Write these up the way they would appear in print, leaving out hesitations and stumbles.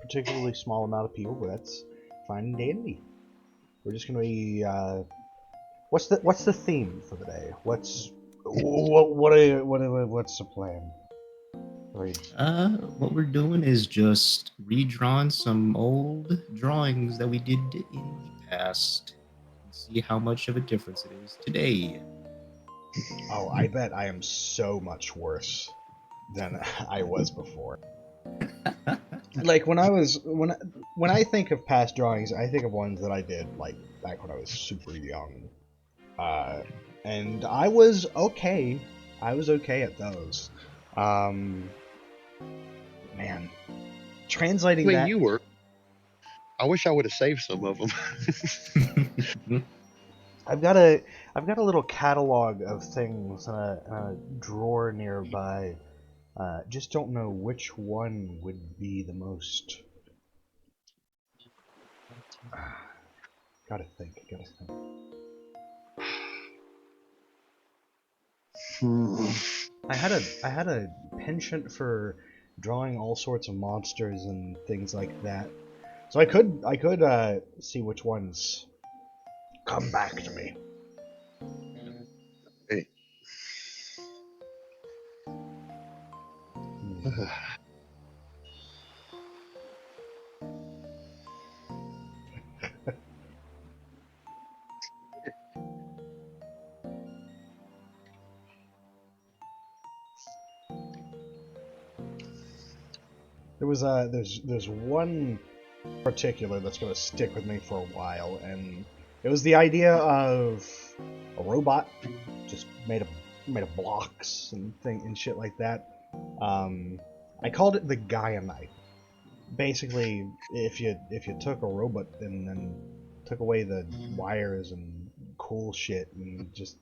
particularly small amount of people, but that's fine and dandy. We're just gonna be what's the theme for the day? What's the plan? What we're doing is just redrawing some old drawings that we did in the past and see how much of a difference it is today. Oh, I bet I am so much worse than I was before. Like when I think of past drawings, I think of ones that I did like back when I was super young, uh, and I was okay. I was okay at those. Um, man, I translating mean, that. you were. I wish I would have saved some of them. I've got a little catalog of things in a drawer nearby. Just don't know which one would be the most. Gotta think. I had a penchant for drawing all sorts of monsters and things like that. So I could see which ones come back to me. Hey. There's one particular that's gonna stick with me for a while, and it was the idea of a robot just made of blocks and shit like that. I called it the Gaia Knight. Basically, if you took a robot and then took away the wires and cool shit and just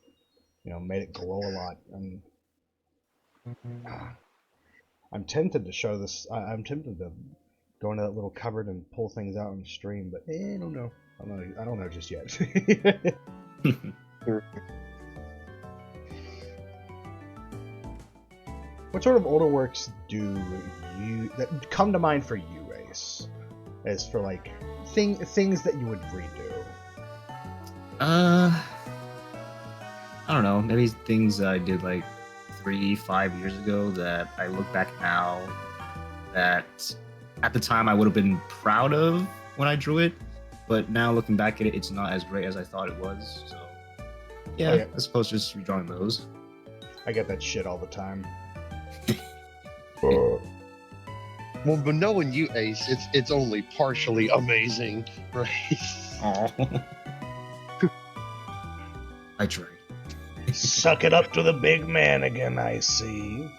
made it glow a lot, and I'm tempted to show this. I'm tempted to go into that little cupboard and pull things out on stream, but I don't know. I don't know just yet. What sort of older works do you that come to mind for you, Ace? As for like things that you would redo? I don't know. Maybe things I did like 3, 5 years ago that I look back now that at the time I would have been proud of when I drew it, but now looking back at it, it's not as great as I thought it was. So yeah, Oh, yeah. I suppose just redrawing those. I get that shit all the time. Well, but knowing you, Ace, it's only partially amazing, right? Oh, I tried. Suck it up to the big man again, I see.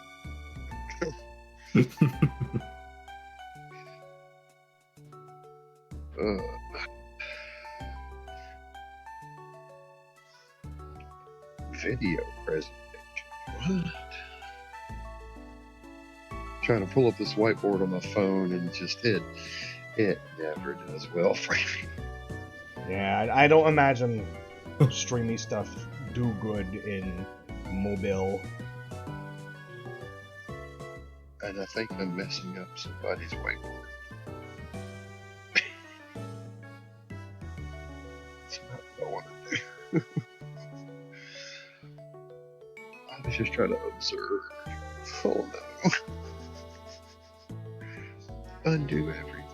Video presentation. What? Trying to pull up this whiteboard on my phone and just it never does well for me. Yeah, I don't imagine streamy stuff do good in mobile. And I think I'm messing up somebody's whiteboard. That's not what I want to do. I was just trying to observe. Oh no. Undo everything.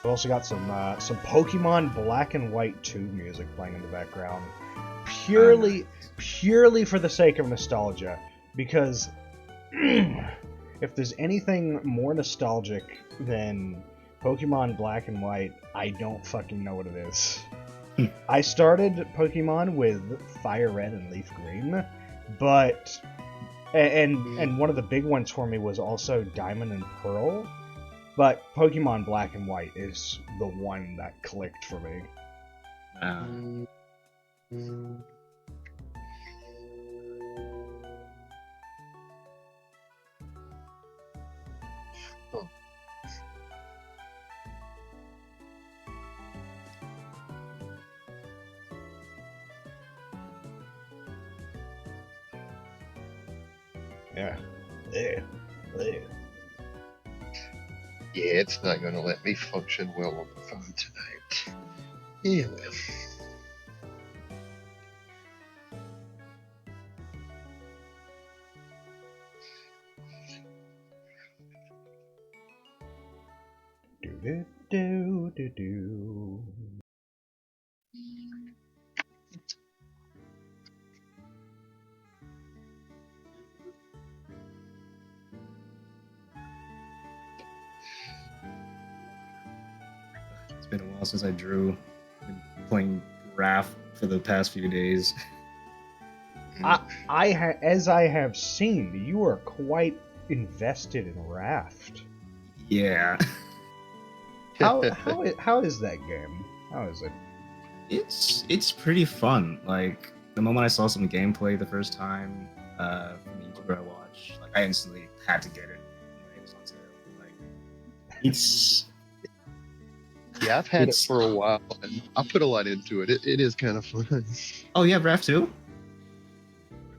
We've also got some Pokemon Black and White 2 music playing in the background, purely for the sake of nostalgia. Because if there's anything more nostalgic than Pokemon Black and White, I don't fucking know what it is. I started Pokemon with Fire Red and Leaf Green, but and one of the big ones for me was also Diamond and Pearl. But Pokemon Black and White is the one that clicked for me. Yeah. Yeah. Yeah. Yeah, it's not going to let me function well on the phone tonight. Yeah, well. Do do do do do. It's been a while since I drew. Been playing Raft for the past few days. As I have seen, you are quite invested in Raft. Yeah. How is that game? How is it? It's pretty fun. Like the moment I saw some gameplay the first time from the YouTuber I watch, like I instantly had to get it when it was on sale. Like it's Yeah, I've had it it's for a while, and I put a lot into it. It is kind of fun. oh you have Raft too?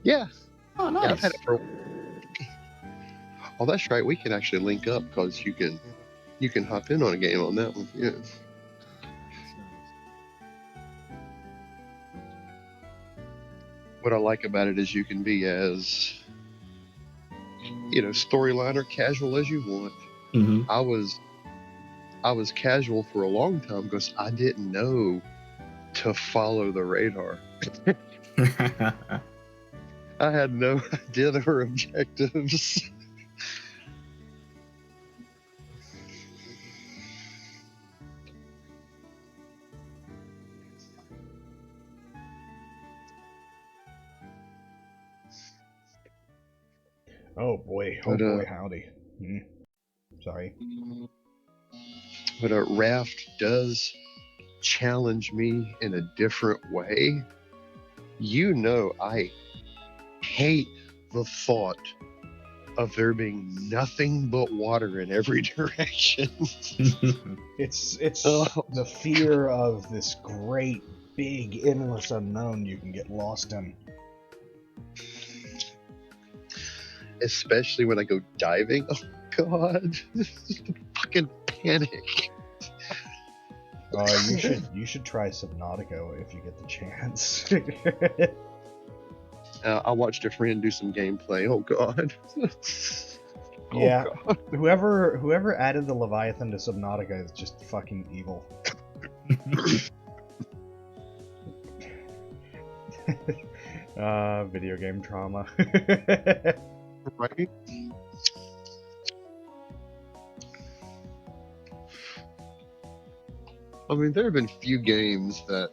Yeah, Oh yeah, I've nice. had it for. Oh, that's right. We can actually link up because you can hop in on a game on that one. Yeah. What I like about it is you can be as storyline or casual as you want. Mm-hmm. I was casual for a long time because I didn't know to follow the radar. I had no idea there were objectives. Oh boy, But howdy. Sorry. but a raft does challenge me in a different way. I hate the thought of there being nothing but water in every direction. It's Oh, the fear of this great, big, endless unknown you can get lost in. especially when I go diving. Oh God, fucking panic. You should try Subnautica if you get the chance. I watched a friend do some gameplay. Oh God. Yeah. Oh God. Whoever added the Leviathan to Subnautica is just fucking evil. Video game trauma. Right? I mean, there have been few games that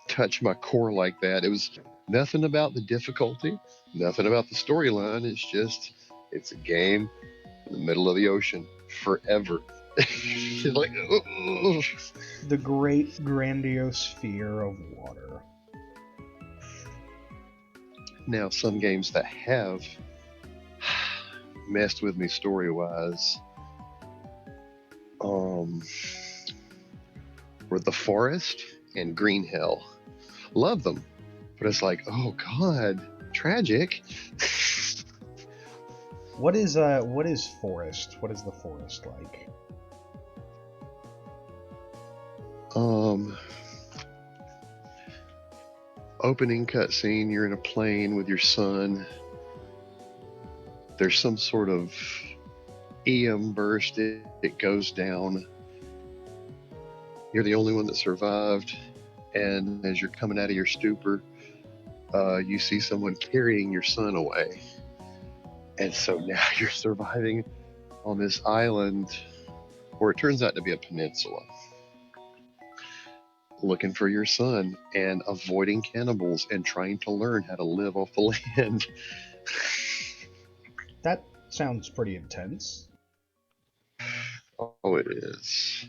touch my core like that. It was nothing about the difficulty, nothing about the storyline. It's a game in the middle of the ocean forever. It's like, ugh. The great grandiose fear of water. Now, some games that have messed with me story wise, were The Forest and Green Hell. Love them, but it's like, oh God, tragic. What is forest? What is the forest like? Opening cutscene, you're in a plane with your son. There's some sort of EM burst, it goes down. You're the only one that survived, and as you're coming out of your stupor, you see someone carrying your son away. And so now you're surviving on this island, or it turns out to be a peninsula, looking for your son and avoiding cannibals and trying to learn how to live off the land. That sounds pretty intense. Oh, it is.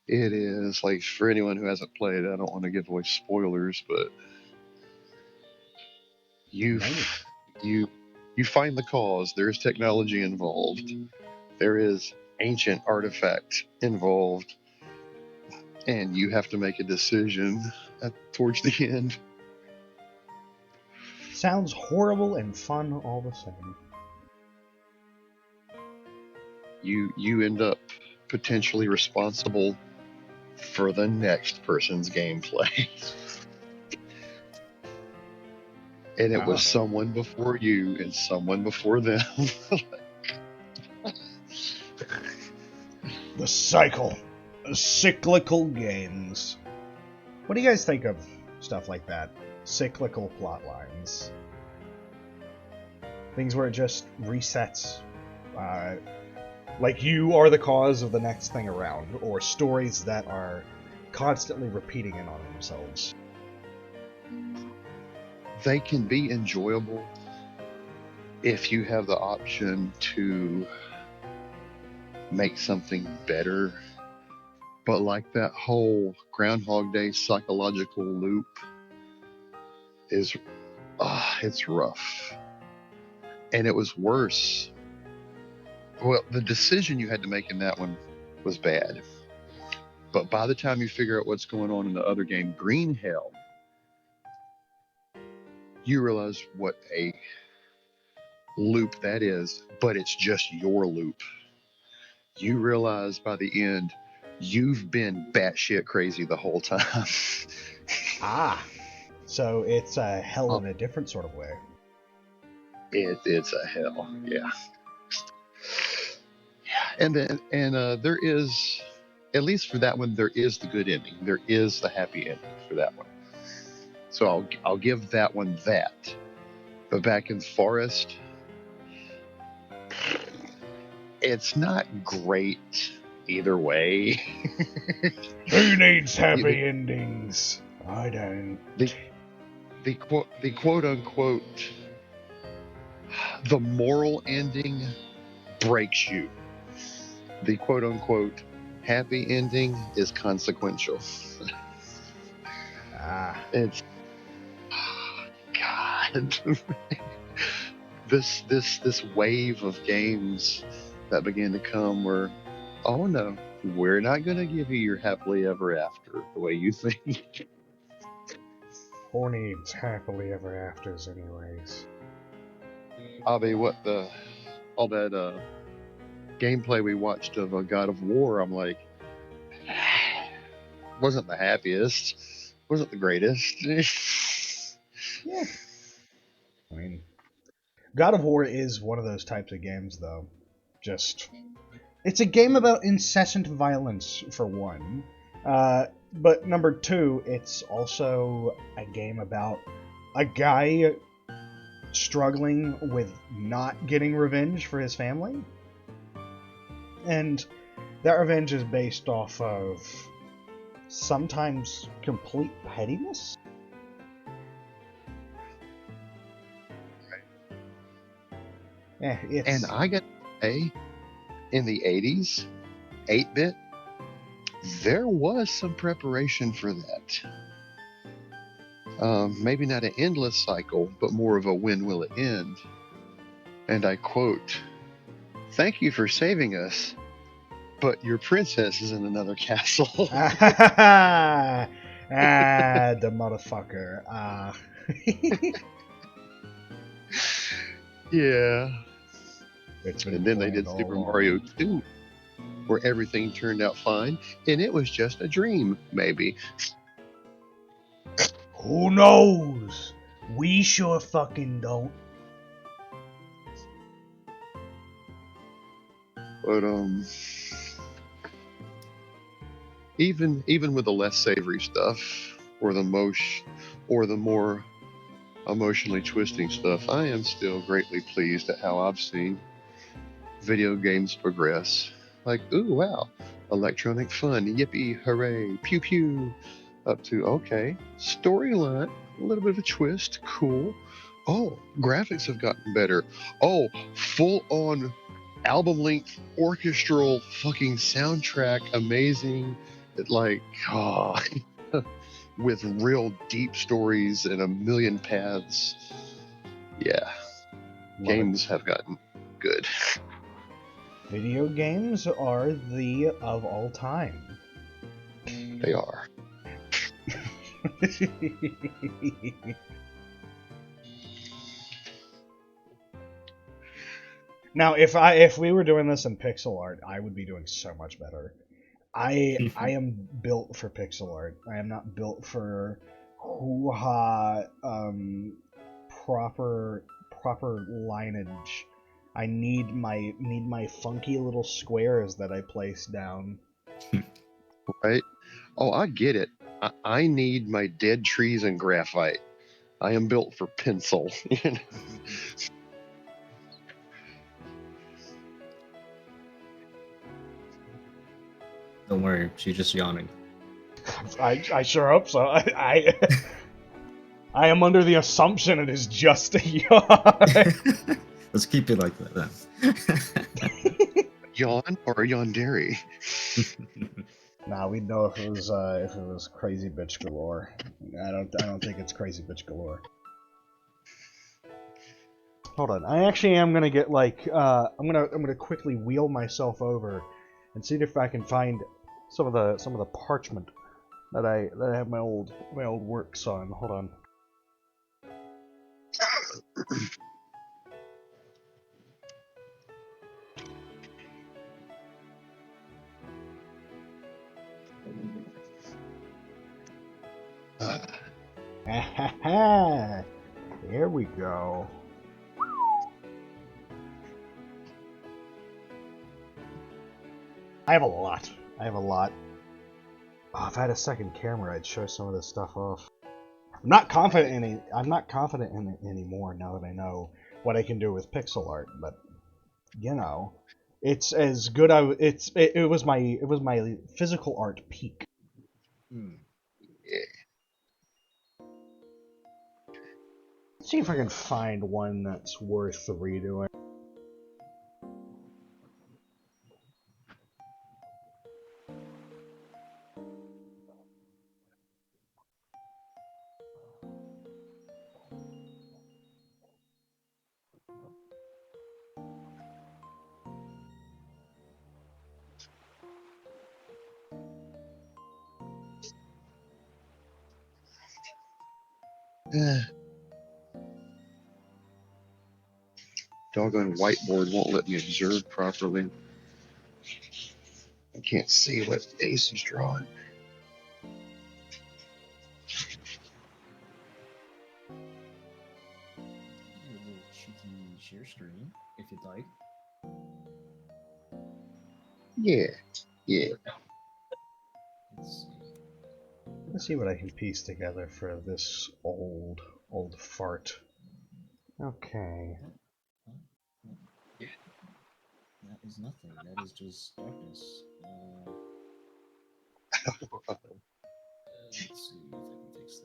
It is. Like, for anyone who hasn't played, I don't want to give away spoilers, but you you you find the cause. There is technology involved. There is ancient artifact involved, and you have to make a decision towards the end. Sounds horrible and fun all the same. You end up potentially responsible for the next person's gameplay. And it was someone before you and someone before them. The cycle. Cyclical games. What do you guys think of stuff like that? Cyclical plot lines. Things where it just resets. Like you are the cause of the next thing around. Or stories that are constantly repeating in on themselves. They can be enjoyable if you have the option to make something better. But like that whole Groundhog Day psychological loop is, it's rough. And it was worse. Well, the decision you had to make in that one was bad. But by the time you figure out what's going on in the other game, Green Hell, you realize what a loop that is, but it's just your loop. You realize by the end, you've been batshit crazy the whole time. So it's a hell in a different sort of way. It's a hell, yeah. And then, there is, at least for that one, there is the good ending. There is the happy ending for that one. So I'll give that one that. But back in Forest, it's not great either way. Who needs happy endings? I don't. The quote unquote, the moral ending breaks you. The quote unquote happy ending is consequential. It's, God. This wave of games that began to come were, oh no, we're not going to give you your happily ever after the way you think. Who needs happily ever afters anyways? I mean, all that gameplay we watched of God of War, I'm like, wasn't the happiest, wasn't the greatest. Yeah. I mean, God of War is one of those types of games, though. It's a game about incessant violence, for one. But number two, it's also a game about a guy struggling with not getting revenge for his family. And that revenge is based off of sometimes complete pettiness. Yeah, and I got to say, in the 80s, 8-bit, there was some preparation for that. Maybe not an endless cycle, but more of a when will it end? And I quote, "Thank you for saving us, but your princess is in another castle." The motherfucker. Yeah. And then they did Super Mario 2, where everything turned out fine, and it was just a dream, maybe. Who knows? We sure fucking don't. But even with the less savory stuff, or the more emotionally twisting stuff, I am still greatly pleased at how I've seen video games progress. Like, ooh, wow, electronic fun, yippee, hooray, pew pew, up to, okay, storyline, a little bit of a twist, cool. Oh, graphics have gotten better. Oh, full on album length orchestral fucking soundtrack, amazing. Like, oh, with real deep stories and a million paths. Yeah, games have gotten good. Video games are the of all time. They are. Now, if we were doing this in pixel art, I would be doing so much better. I am built for pixel art. I am not built for hoo-ha proper lineage. I need my funky little squares that I place down. Right? Oh, I get it. I need my dead trees and graphite. I am built for pencil. You know? Don't worry, she's just yawning. I sure hope so. I am under the assumption it is just a yawn. Let's keep it like that then. Yawn or yandere? Nah, we'd know if it was crazy bitch galore. I don't think it's crazy bitch galore. Hold on, I actually am gonna get like I'm gonna quickly wheel myself over and see if I can find some of the parchment that I have my old works on. Hold on. There we go. I have a lot. Oh, if I had a second camera, I'd show some of this stuff off. I'm not confident in it anymore now that I know what I can do with pixel art. But you know, it's as good. It was my physical art peak. Yeah. Let's see if I can find one that's worth redoing. Doggone whiteboard won't let me observe properly. I can't see what Ace is drawing. A little cheeky share screen, if you'd like. Yeah. Let's see what I can piece together for this old fart. Okay. That is nothing. That is just darkness. Let's see if I can fix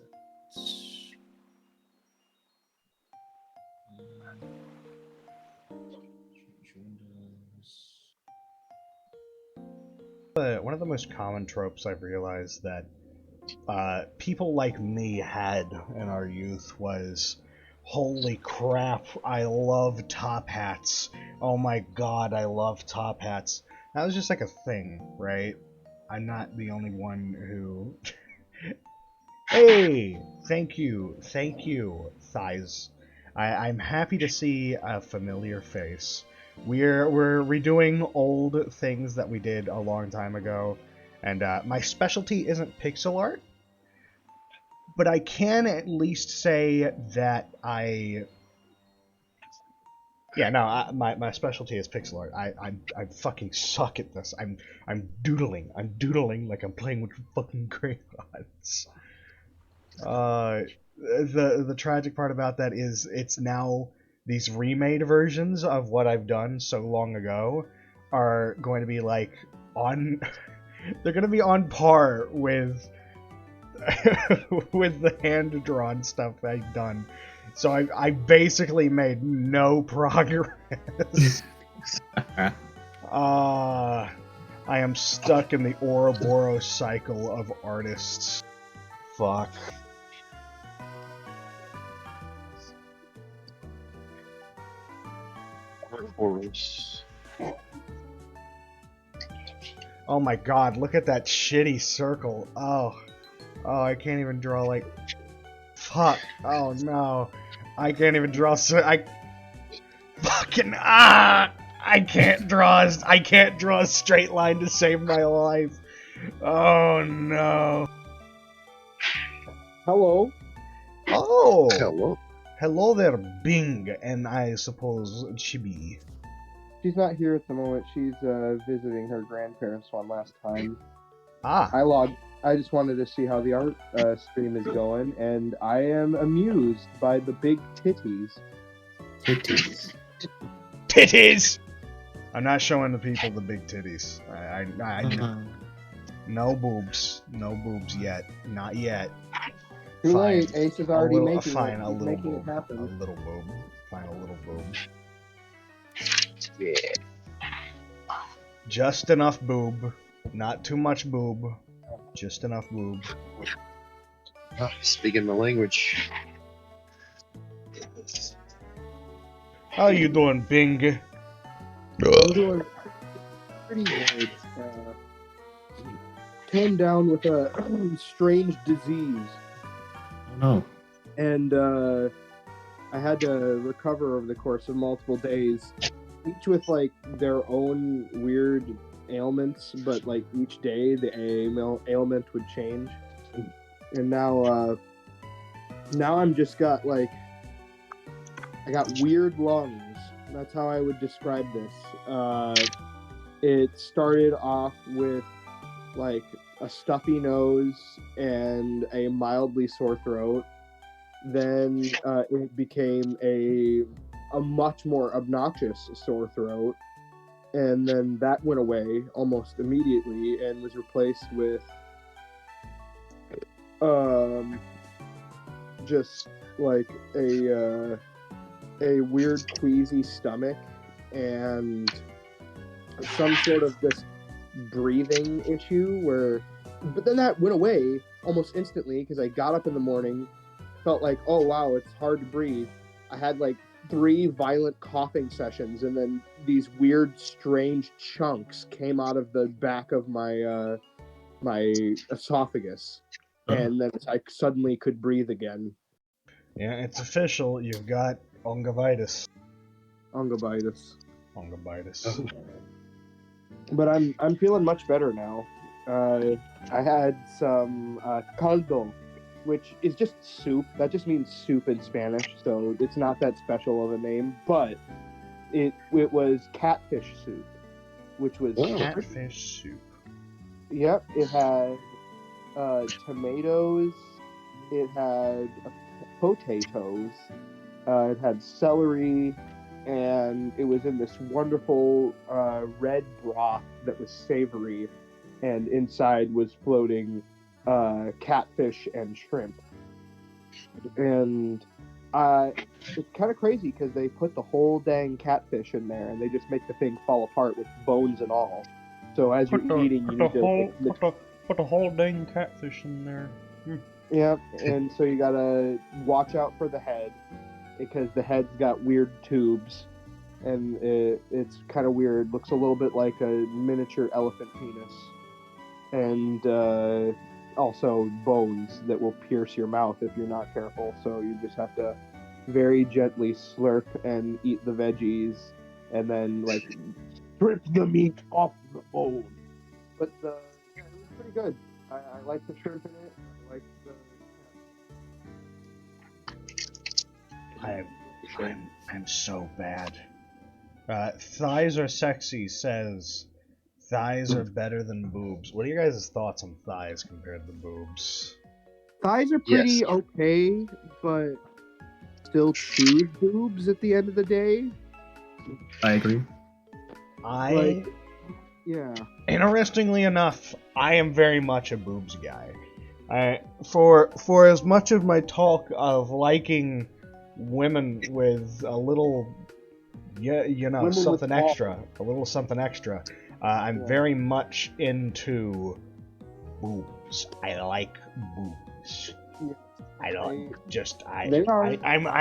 that. One of the most common tropes I've realized that people like me had in our youth was, holy crap, I love top hats. Oh my god, I love top hats. That was just like a thing, right? I'm not the only one who... Hey! Thank you, thighs. I'm happy to see a familiar face. We're redoing old things that we did a long time ago, and my specialty isn't pixel art, but I can at least say that my specialty is pixel art. I fucking suck at this. I'm doodling like I'm playing with fucking crayons. The tragic part about that is it's now these remade versions of what I've done so long ago are going to be like on they're going to be on par with with the hand-drawn stuff I've done. So I basically made no progress. I am stuck in the Ouroboros cycle of artists. Fuck. Oh my god, look at that shitty circle. Oh, I can't even draw like... Fuck. Oh no. I can't even draw... Fuck. I can't draw a straight line to save my life. Oh no. Hello. Oh. Hello. There, Bing, and I suppose Chibi. She's not here at the moment. She's visiting her grandparents one last time. Ah. I just wanted to see how the art stream is going, and I am amused by the big titties. Titties! I'm not showing the people the big titties. No boobs. No boobs yet. Not yet. Too Fine. late. Ace is already making little it happen. A little boob. Fine, a little boob. Yeah. Just enough boob. Not too much boob. Just enough boob. Speaking my language. How you doing, Bing? I'm doing pretty good. Came down with a strange disease. Oh no. And I had to recover over the course of multiple days, each with like their own weird ailments, but like each day the ailment would change. And now I'm just got like, I got weird lungs. That's how I would describe this. It started off with like a stuffy nose and a mildly sore throat. Then it became a much more obnoxious sore throat, and then that went away almost immediately and was replaced with just like a weird queasy stomach and some sort of just breathing issue but then that went away almost instantly because I got up in the morning, felt like, oh wow, it's hard to breathe. I had like 3 violent coughing sessions, and then these weird, strange chunks came out of the back of my my esophagus, and then I suddenly could breathe again. Yeah, it's official. You've got ongovitis. Ongovitis. Ongovitis. But I'm feeling much better now. I had some caldo, which is just soup. That just means soup in Spanish, so it's not that special of a name. But it was catfish soup, which was Catfish soup. Yep, it had tomatoes. It had potatoes. It had celery, and it was in this wonderful red broth that was savory, and inside was floating catfish and shrimp. And it's kind of crazy because they put the whole dang catfish in there, and they just make the thing fall apart with bones and all. So as you're eating, you need to put the whole dang catfish in there. Yeah, and so you gotta watch out for the head, because the head's got weird tubes, and it's kind of weird. Looks a little bit like a miniature elephant penis, and also bones that will pierce your mouth if you're not careful. So you just have to very gently slurp and eat the veggies, and then like strip the meat off the bone. But it was pretty good. I like the shrimp in it. I like the. I'm so bad. Thighs are sexy says thighs are better than boobs. What are your guys' thoughts on thighs compared to boobs? Thighs are pretty okay, but still choose boobs at the end of the day. I agree. Yeah. Interestingly enough, I am very much a boobs guy. For as much of my talk of liking women with a little, Women something with extra, a little something extra, I'm very much into boobs. I like boobs. Yeah. I don't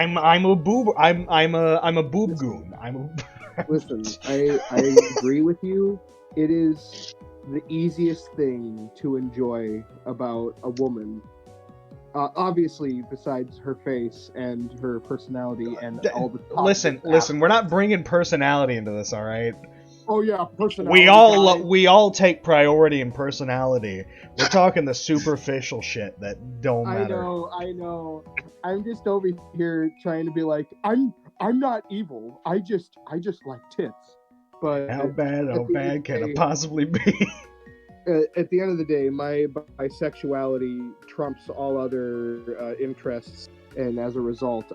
I'm a boob goon. Listen, I agree with you. It is the easiest thing to enjoy about a woman Obviously, besides her face and her personality and all the Listen. We're not bringing personality into this, all right? Oh yeah, personality. We all take priority in personality. We're talking the superficial shit that don't matter. I know. I'm just over here trying to be like, I'm not evil. I just like tits. But How bad can it day, possibly be? at the end of the day, my bisexuality trumps all other interests, and as a result,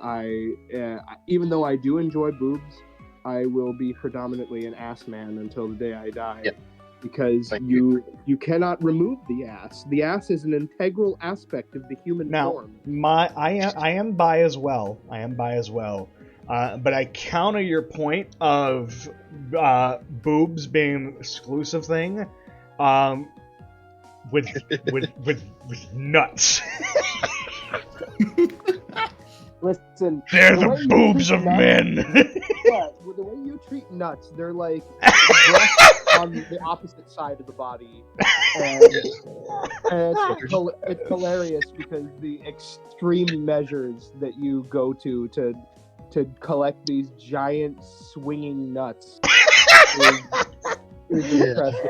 even though I do enjoy boobs, I will be predominantly an ass man until the day I die. Yep. Because you cannot remove the ass. The ass is an integral aspect of the human form. I am bi as well. But I counter your point of boobs being an exclusive thing with nuts. Listen, They're the boobs of men. Yeah, the way you treat nuts, they're like breasts on the opposite side of the body, and it's hilarious because the extreme measures that you go to collect these giant swinging nuts is impressive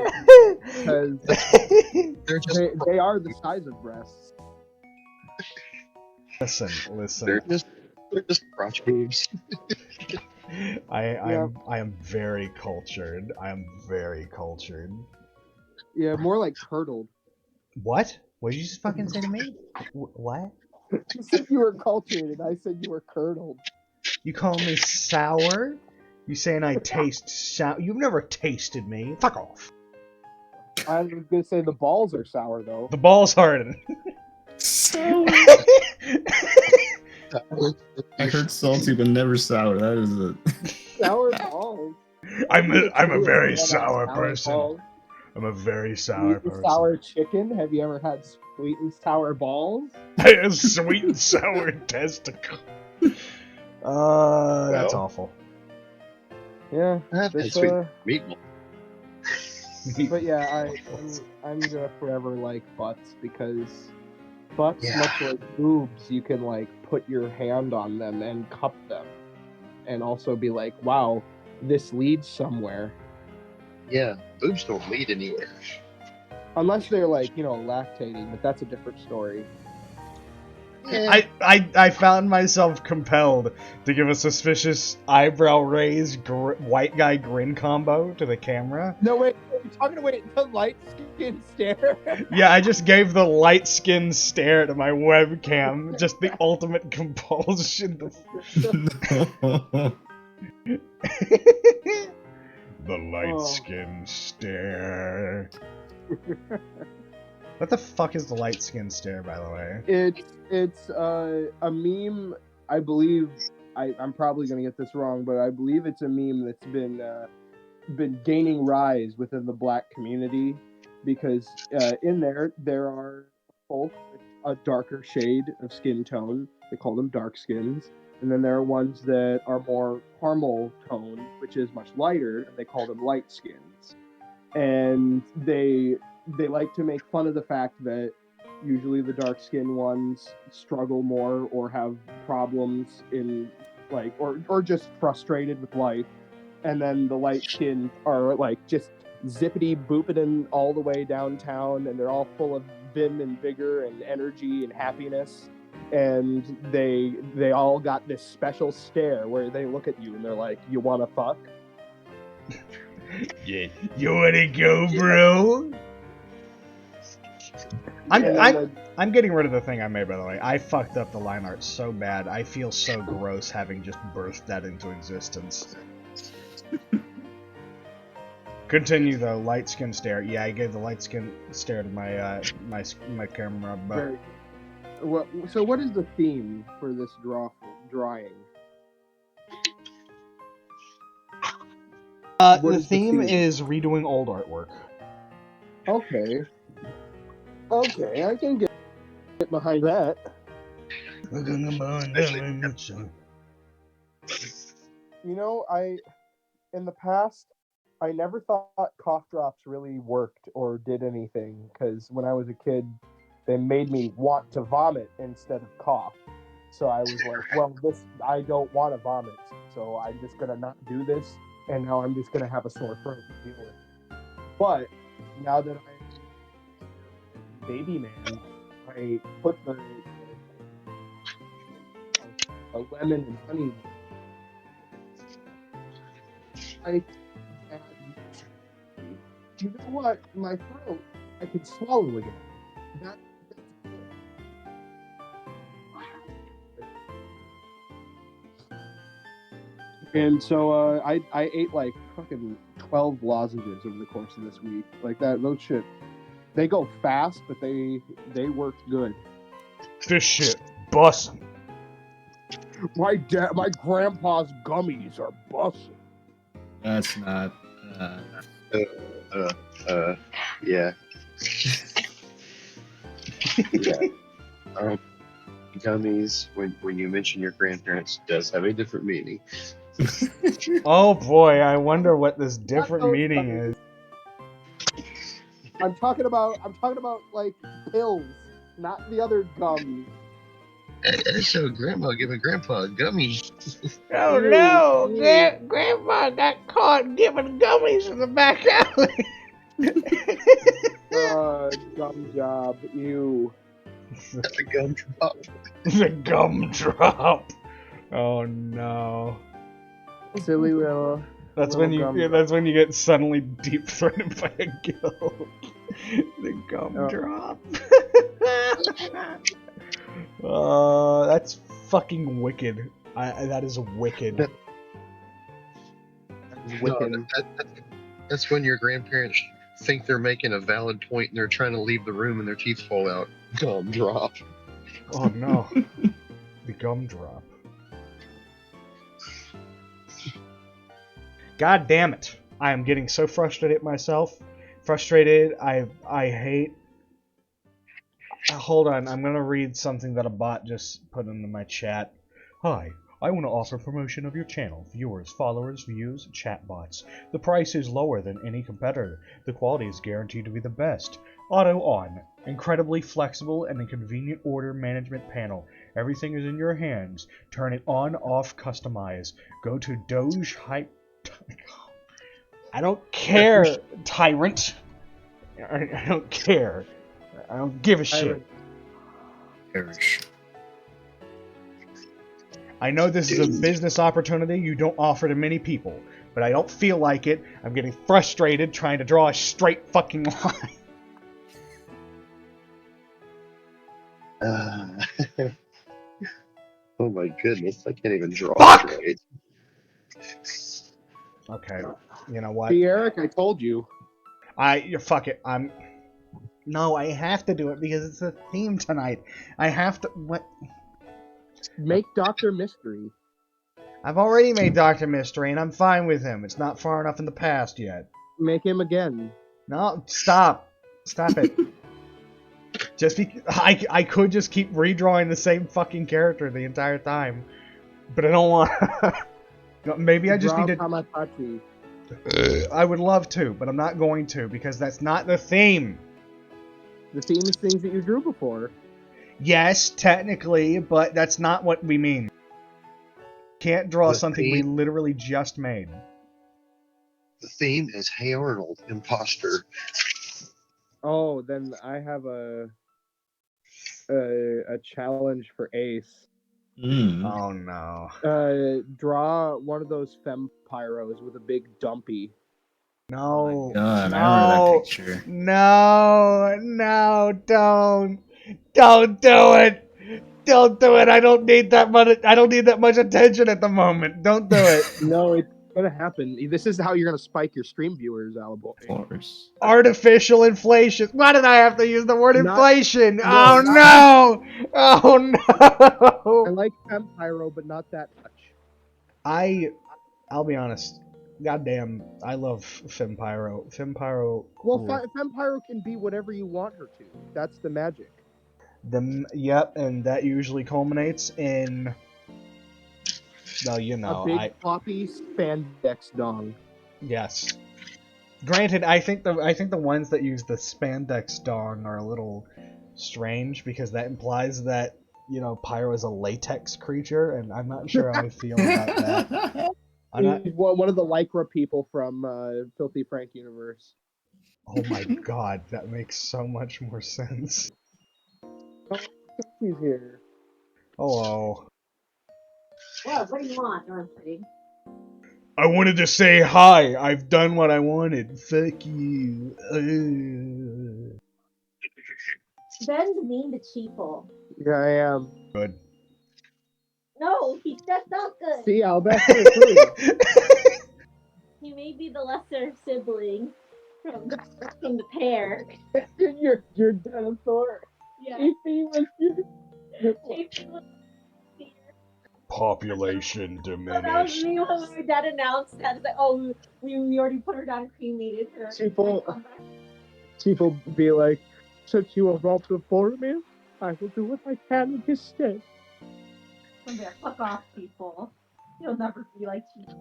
because they are the size of breasts. Listen. They're just crotch boobs. I am very cultured. Yeah, more like curdled. What? What did you just fucking say to me? What? You said you were cultured, and I said you were curdled. You call me sour? You saying I taste sour? You've never tasted me. Fuck off. I was gonna say the balls are sour though. The balls harden. Sour. I heard salty but never sour. That is it. Sour balls. I'm a very sour person. Balls. I'm a very sour person. Sour chicken? Have you ever had sweet and sour balls? I have sweet and sour testicle. That's awful. Yeah. That's sweet meatball. But yeah, I'm gonna forever like butts because butts, much like boobs, you can like put your hand on them and cup them, and also be like, wow, this leads somewhere. Yeah, boobs don't lead anywhere. Unless they're like, lactating, but that's a different story. Yeah. I found myself compelled to give a suspicious eyebrow raise white guy grin combo to the camera. No, wait, you're talking about the light skin stare? Yeah, I just gave the light skin stare to my webcam. Just the ultimate compulsion. The light skin stare. What the fuck is the light skin stare, by the way? It's a meme. I believe I'm probably gonna get this wrong, but I believe it's a meme that's been gaining rise within the black community because in there are folk with a darker shade of skin tone. They call them dark skins. And then there are ones that are more caramel tone, which is much lighter, and they call them light skins. And they like to make fun of the fact that usually the dark skinned ones struggle more or have problems in like or just frustrated with life. And then the light skins are like just zippity booping all the way downtown, and they're all full of vim and vigor and energy and happiness. And they all got this special stare where they look at you and they're like, "You want to fuck?" Yeah, you wanna go, bro? I'm getting rid of the thing I made, by the way. I fucked up the line art so bad. I feel so gross having just birthed that into existence. Continue though. Light skin stare. Yeah, I gave the light skin stare to my my camera. But so what is the theme for this drawing? The theme is redoing old artwork. Okay, I can get behind that. In the past, I never thought cough drops really worked or did anything, because when I was a kid, they made me want to vomit instead of cough. So I was like, well, I don't want to vomit, so I'm just gonna not do this, and now I'm just gonna have a sore throat to deal with. But now that I'm baby man, I put a lemon and honey. You know what? My throat, I can swallow again. That's good. And so I ate like fucking 12 lozenges over the course of this week. Like that, those shit. They go fast, but they work good. This shit bussin'. My grandpa's gummies are bussin'. That's not. Yeah. Yeah. Gummies, when you mention your grandparents, does have a different meaning. Oh boy, I wonder what this different meaning is. I'm talking about like pills, not the other gums. So grandma giving grandpa a gummy. Oh no! Grandma got caught giving gummies in the back alley. Gum job, ew. The gum drop. The gumdrop. Oh no! Silly little. That's Little when you. gumdrop. That's when you get suddenly deep threatened by a guild. The gumdrop. That's fucking wicked. That is wicked. No, that's when your grandparents think they're making a valid point and they're trying to leave the room and their teeth fall out. Gum drop. Oh no. The gumdrop. God damn it. I am getting so frustrated myself. Frustrated. I hate. Hold on. I'm going to read something that a bot just put into my chat. Hi. I want to offer promotion of your channel. Viewers, followers, views, chatbots. The price is lower than any competitor. The quality is guaranteed to be the best. Auto on. Incredibly flexible and a convenient order management panel. Everything is in your hands. Turn it on, off, customize. Go to Doge Hype. I don't care, tyrant. I don't care. I don't give a shit. I know this is a business opportunity you don't offer to many people, but I don't feel like it. I'm getting frustrated trying to draw a straight fucking line. Oh my goodness, I can't even draw Fuck! straight. Okay, you know what? See, Eric, I told you. Fuck it. No, I have to do it because it's the theme tonight. I have to. What? Make Dr. Mystery. I've already made Dr. Mystery, and I'm fine with him. It's not far enough in the past yet. Make him again. No, stop. Stop it. I could just keep redrawing the same fucking character the entire time, but I don't want. Maybe I just need to. Tamagotchi. I would love to, but I'm not going to because that's not the theme. The theme is things that you drew before. Yes, technically, but that's not what we mean. Can't draw something we literally just made. The theme is Hey Arnold, imposter. Oh, then I have a challenge for Ace. Oh no. Draw one of those femme pyros with a big dumpy. No. Oh God, no. I remember that picture. No, don't. Don't do it. Don't do it. I don't need that much attention at the moment. Don't do it. No, it's gonna happen. This is how you're gonna spike your stream viewers, Alabo. Of course. Artificial inflation. Why did I have to use the word inflation? No, Oh no! Oh no! I like femme pyro, but not that much. I'll be honest. Goddamn, I love Femme Pyro. Femme Pyro. Well, femme pyro can be whatever you want her to. That's the magic. Yep, and that usually culminates in. Well, you know, a big floppy spandex dong. Yes. Granted, I think the ones that use the spandex dong are a little strange because that implies that, you know, Pyro is a latex creature, and I'm not sure how I feel about that. I'm not. He's one of the Lycra people from Filthy Frank universe. Oh my god, that makes so much more sense. He's here. Hello. What do you want? No, I'm kidding. I wanted to say hi. I've done what I wanted. Fuck you. Ben's mean to Cheeple. Yeah, I am. Good. No, that's not good. See, Albester approved. He may be the lesser sibling from the pair. Your dinosaur. Yeah. He was Cheeple was here. Population So that was diminished. me when my dad announced that. It's like, oh, we already put her down and cremated her. People be like, since you have opted for me, I will do what I can in his stead. I'm there. Fuck off, people. You'll never be like Cheeple.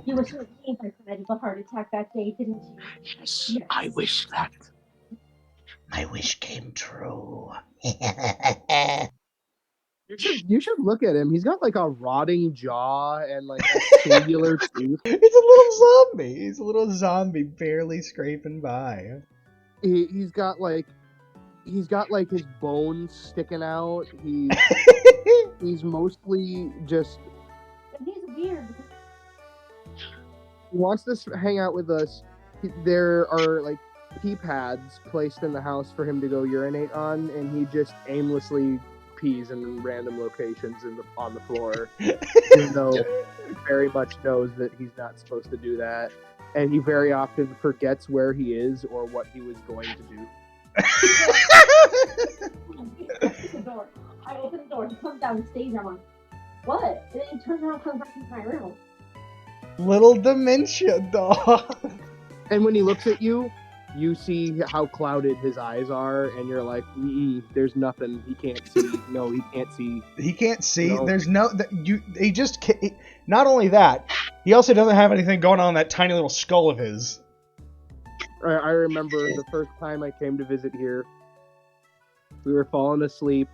You wish you were king for a heart attack that day, didn't you? Yes, I wish that. My wish came true. You should look at him. He's got like a rotting jaw and like a singular tooth. It's a little zombie. He's a little zombie barely scraping by. He's got like his bones sticking out. He's mostly just. And he's weird. He wants to hang out with us. There are like pee pads placed in the house for him to go urinate on, and he just aimlessly pees in random locations on the floor, even though he very much knows that he's not supposed to do that, and he very often forgets where he is or what he was going to do. I open the door. He comes down and stays there. I'm like, what? And then he turns around and comes back into my room. Little dementia dog. And when he looks at you, you see how clouded his eyes are, and you're like, there's nothing. He can't see. No, he can't see. He can't see. No. There's no. He just can't. Not only that, he also doesn't have anything going on in that tiny little skull of his. I remember the first time I came to visit here, we were falling asleep.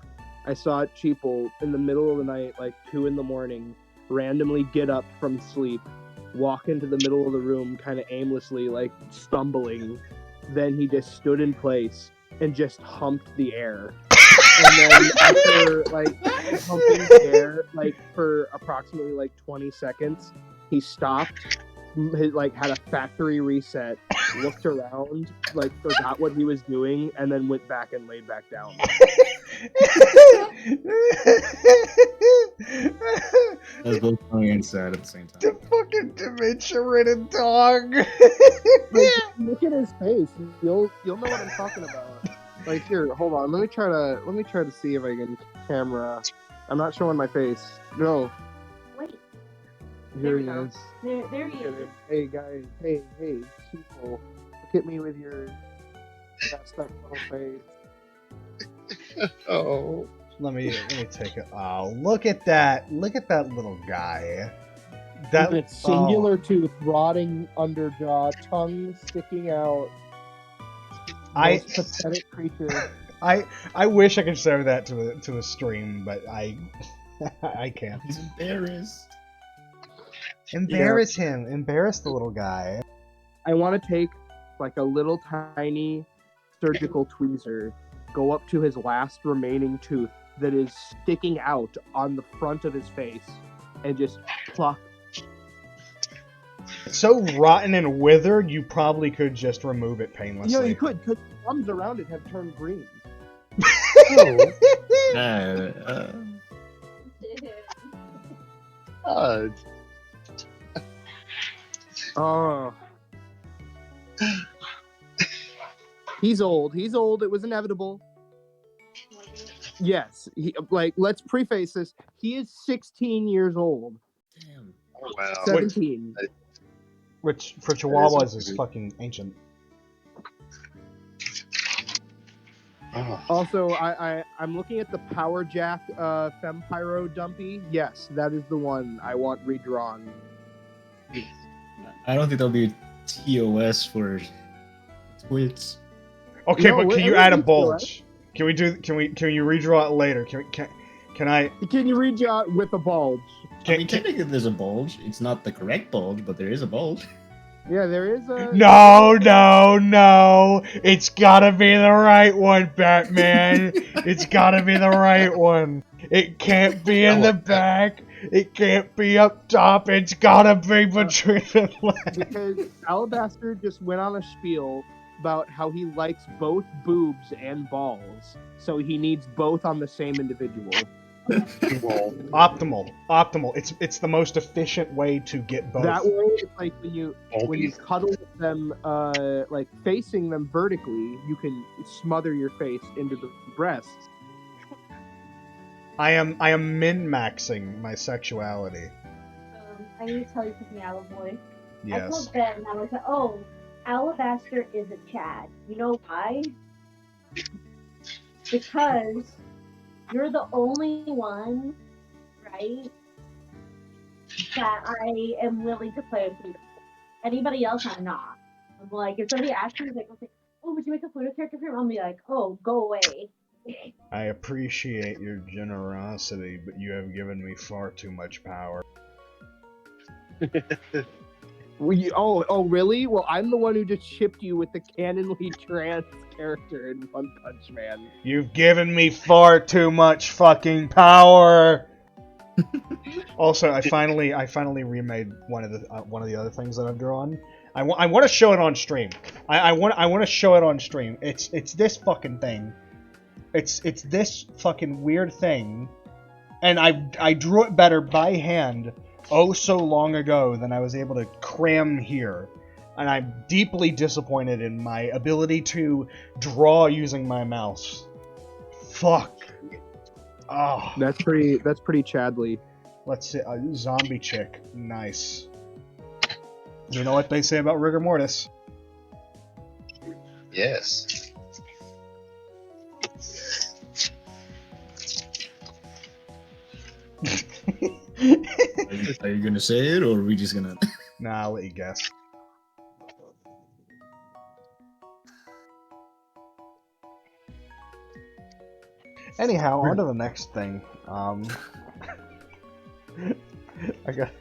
I saw Cheeple in the middle of the night, like 2 a.m, randomly get up from sleep, walk into the middle of the room kind of aimlessly, like stumbling. Then he just stood in place and just humped the air. And then after like humping the air like for approximately like 20 seconds, he stopped, had a factory reset, looked around, like forgot what he was doing, and then went back and laid back down. That's both funny and sad at the same time. The fucking dementia-ridden dog. Like, look at his face. You'll know what I'm talking about. Like, here, hold on. Let me try to see if I can camera. I'm not showing my face. No. Wait. Here There we he go. is. There he is. Hey guys. Hey, people. Look at me with your messed up little face. Oh. Let me take it. Oh, look at that! Look at that little guy. That With its singular tooth, rotting underjaw, tongue sticking out. Most pathetic creature. I wish I could show that to a stream, but I can't. He's embarrassed. Embarrass him. Embarrass the little guy. I want to take like a little tiny surgical tweezer, go up to his last remaining tooth that is sticking out on the front of his face, and just pluck. It's so rotten and withered, you probably could just remove it painlessly. You know, you could, because the gums around it have turned green. God. Oh. He's old. It was inevitable. Yes. Let's preface this. He is 16 years old. Damn. Oh, wow. 17. Which, for Chihuahuas, is fucking ancient. Oh. Also, I'm looking at the Power Jack Fempyro Dumpy. Yes, that is the one I want redrawn. I don't think there'll be TOS for twits. Okay, No, but can you it add a needs to go bulge? Can we do? Can you redraw it later? Can I? Can you read you out with a bulge? I mean, technically, there's a bulge. It's not the correct bulge, but there is a bulge. Yeah, there is a. No! It's gotta be the right one, Batman. It's gotta be the right one. It can't be in the back. It can't be up top. It's gotta be between the legs. Because Alabaster just went on a spiel about how he likes both boobs and balls, so he needs both on the same individual. Optimal. It's the most efficient way to get both. That way, it's like when you cuddle with them, like facing them vertically, you can smother your face into the breasts. I am min-maxing my sexuality. I need to tell you something, Alaboy. I Yes. told Ben, and I was like, oh, Alabaster is a Chad. You know why? Because you're the only one, right, that I am willing to play with. Anybody else, I'm not. I'm like, if somebody asks me, like, oh, would you make a Pluto character for him? I'll be like, oh, go away. I appreciate your generosity, but you have given me far too much power. Oh, really? Well, I'm the one who just shipped you with the canonly trans character in One Punch Man. You've given me far too much fucking power. Also, I finally remade one of the other things that I've drawn. I want to show it on stream. I want to show it on stream. It's this fucking thing. It's this fucking weird thing, and I drew it better by hand oh so long ago than I was able to cram here. And I'm deeply disappointed in my ability to draw using my mouse. Fuck. Oh. That's pretty Chadly. Let's see, a zombie chick. Nice. You know what they say about rigor mortis? Yes. Are you gonna say it, or are we just gonna? Nah, I'll let you guess. Anyhow, on to the next thing. I got.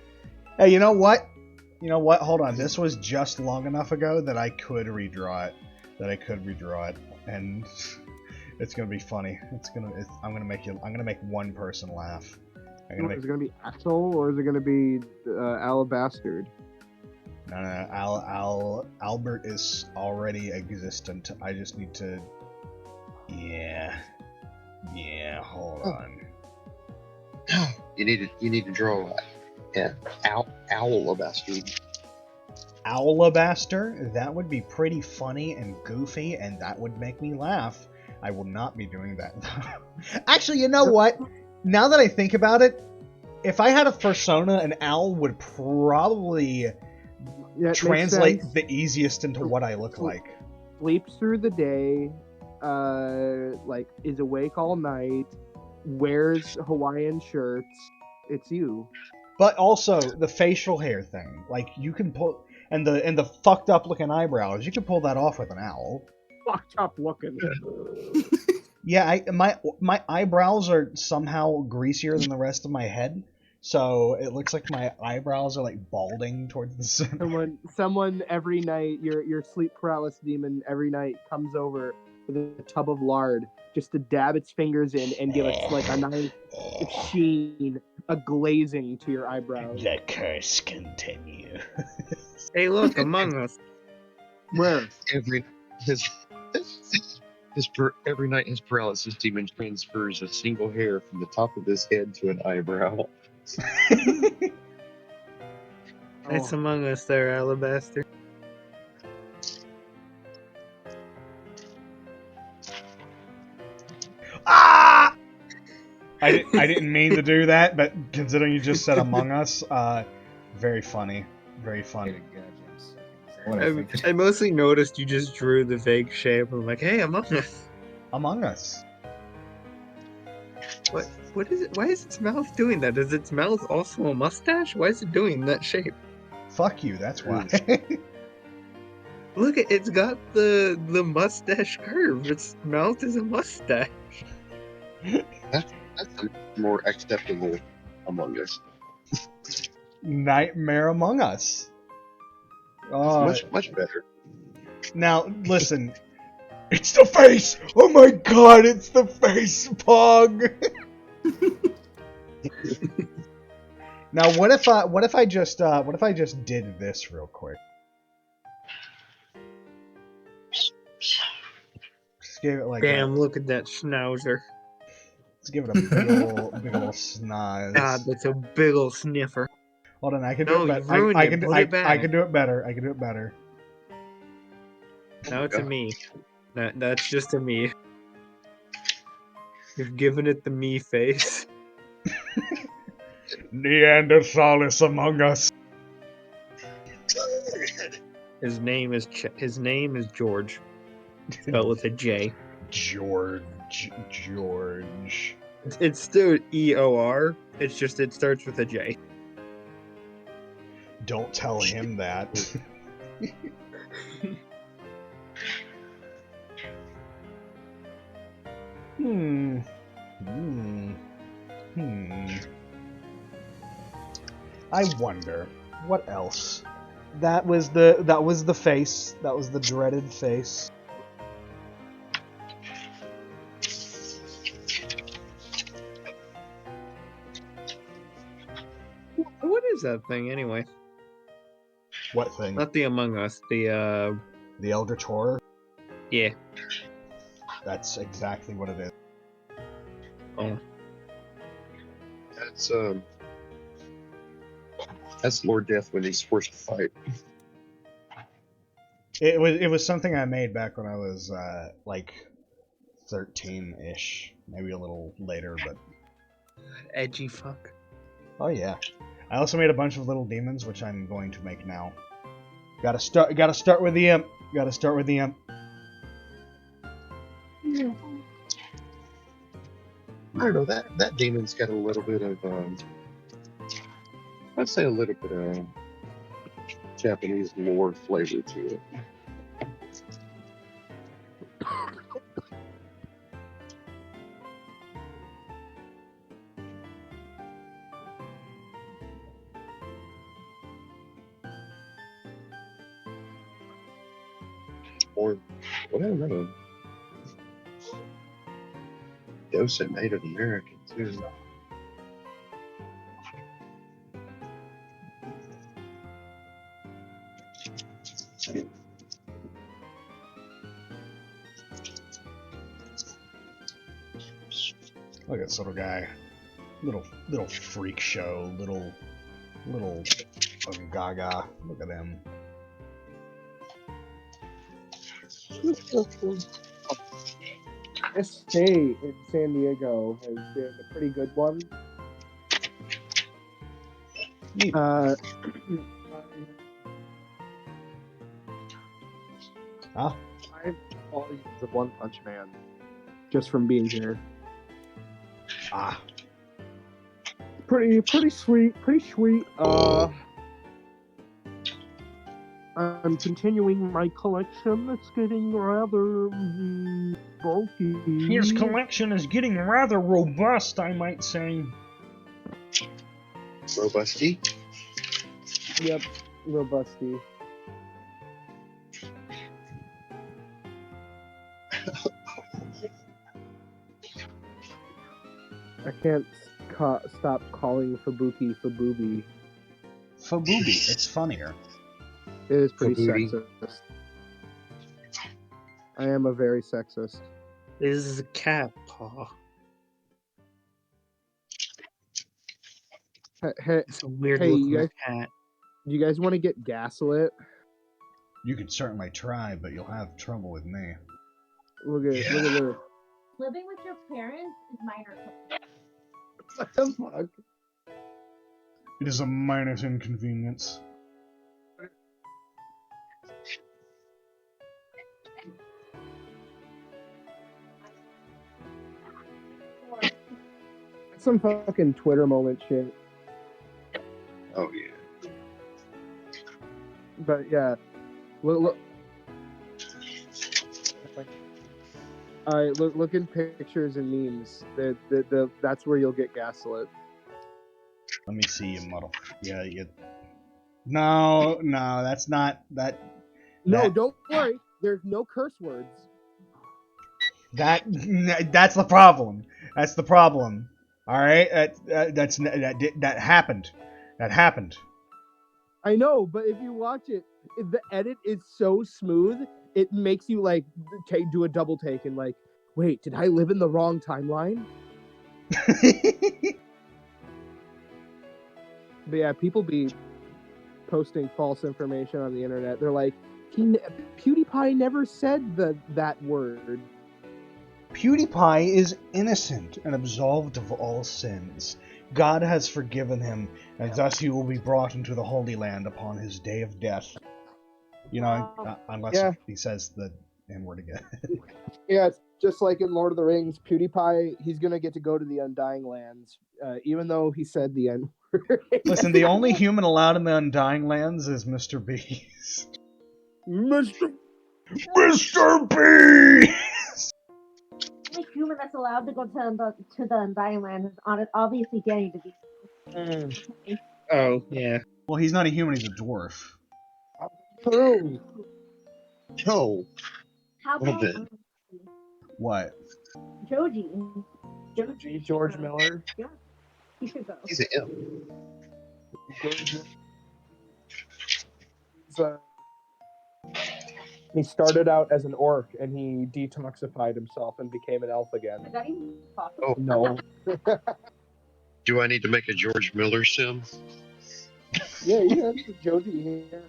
Hey, you know what? Hold on. This was just long enough ago that I could redraw it. And it's gonna be funny. I'm gonna make one person laugh. Is it gonna be Axel or is it gonna be Alabastard? No. Albert is already existent. I just need to. Yeah. Hold on. You need to draw Alabaster. Alabaster? That would be pretty funny and goofy, and that would make me laugh. I will not be doing that, though. Actually, you know what? Now that I think about it, if I had a persona, an owl would probably translate the easiest into what I look like. Sleeps through the day, like is awake all night, wears Hawaiian shirts. It's you. But also the facial hair thing, like you can pull, and the fucked up looking eyebrows, you can pull that off with an owl. Fucked up looking. Yeah, my eyebrows are somehow greasier than the rest of my head, so it looks like my eyebrows are like balding towards the center. Someone every night, your sleep paralysis demon every night comes over with a tub of lard just to dab its fingers in and give it like a nice sheen, a glazing to your eyebrows. The curse continue. Hey, look, Among Us. Where? Every night his paralysis demon transfers a single hair from the top of his head to an eyebrow. It's Among Us there, Alabaster. Ah! I didn't mean to do that, but considering you just said Among Us, very funny. Very funny. I mostly noticed you just drew the vague shape. I'm like, hey, Among Us. Among Us. What is it? Why is its mouth doing that? Is its mouth also a mustache? Why is it doing that shape? Fuck you, that's why. Look, it's got the mustache curve. Its mouth is a mustache. That's more acceptable Among Us. Nightmare Among Us. Oh, Much better. now listen. It's the face. Oh my god, it's the face, Pog. Now, what if I just did this real quick? Just give it like Damn, look at that schnauzer. let's give it a big ol' snoz. God, that's a big ol' sniffer. Hold on, I can do No, it you better. ruined I it. can Put it back. I can do it better. I can do it better. Now it's a me. That's just a me. You've given it the me face. Neanderthalis Among Us. His name is George. Spelled with a J. George. It's still EOR. It's just it starts with a J. Don't tell him that. I wonder what else. That was the face. That was the dreaded face. What is that thing anyway? What thing? Not the Among Us. The Eldritch Horror? yeah. That's exactly what it is. Oh. That's Lord Death when he's forced to fight. It was something I made back when I was like 13-ish, maybe a little later, but Edgy fuck. oh yeah. I also made a bunch of little demons, which I'm going to make now. Gotta start with the imp. Gotta start with the imp. I don't know, that demon's got a little bit of I'd say a little bit of Japanese lore flavor to it. Or what I don't know. Dose at Native American too. Look at this little guy. Little freak show. Little gaga. Look at him. This stay in San Diego has been a pretty good one. Huh? I've volumes of One Punch Man just from being here. Ah. Pretty sweet. I'm continuing my collection. It's getting rather bulky. His collection is getting rather robust, I might say. Robusty? Yep, robusty. I can't stop calling Fubuki Fububi. Fububi, it's funnier. It is pretty Fubuki. sexist. I am a very sexist. This is a cat paw. Hey, It's a weird Hey, looking you guys- cat. do you guys want to get gaslit? You could certainly try, but you'll have trouble with me. Look at this. Living with your parents is minor. What the fuck? It is a minor inconvenience. That's some fucking Twitter moment shit. Oh yeah. But yeah, look, All right, look in pictures and memes. That's where you'll get gaslit. Let me see you, muddle. Yeah, you. No, that's not that. No, That- don't worry. There's no curse words. That's the problem. That's the problem. All right, that happened. That happened. I know, but if you watch it, the edit is so smooth. It makes you like do a double take and like, wait, did I live in the wrong timeline? But yeah, people be posting false information on the internet. They're like, PewDiePie never said that word. PewDiePie is innocent and absolved of all sins. God has forgiven him, and thus he will be brought into the Holy Land upon his day of death. You know, unless he says the N-word again. Yeah, it's just like in Lord of the Rings, PewDiePie, he's going to get to go to the Undying Lands, even though he said the N-word. Listen, the only human allowed in the Undying Lands is Mr. Beast. Mr. Beast! The only human that's allowed to go to the Undying Land is obviously Danny DeVito. Oh, yeah. Well, he's not a human, he's a dwarf. True. No. How Well, about then. What? Joji? George Miller. Yeah, he should go. He's an M. He started out as an orc and he detoxified himself and became an elf again. Is that even possible? Oh. No. Do I need to make a George Miller sim? Yeah, you have Joji here.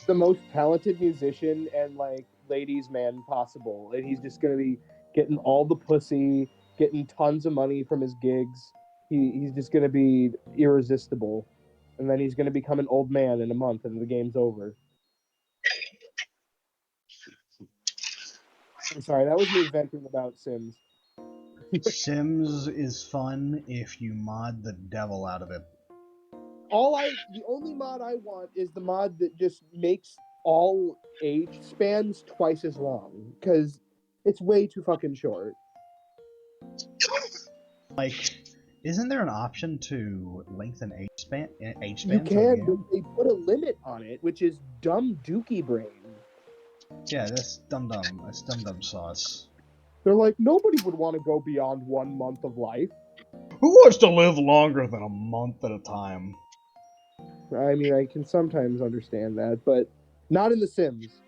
The most talented musician and like ladies' man possible, and he's just gonna be getting all the pussy, getting tons of money from his gigs. He's just gonna be irresistible, and then he's gonna become an old man in a month, and the game's over. I'm sorry, that was me venting about Sims. Sims is fun if you mod the devil out of it. The only mod I want is the mod that just makes all age spans twice as long, because it's way too fucking short. Like, isn't there an option to lengthen age span? You can, but they put a limit on it, which is dumb dookie brain. Yeah, that's dum dum. That's dum dum sauce. They're like, nobody would want to go beyond 1 month of life. Who wants to live longer than a month at a time? I mean, I can sometimes understand that, but not in The Sims.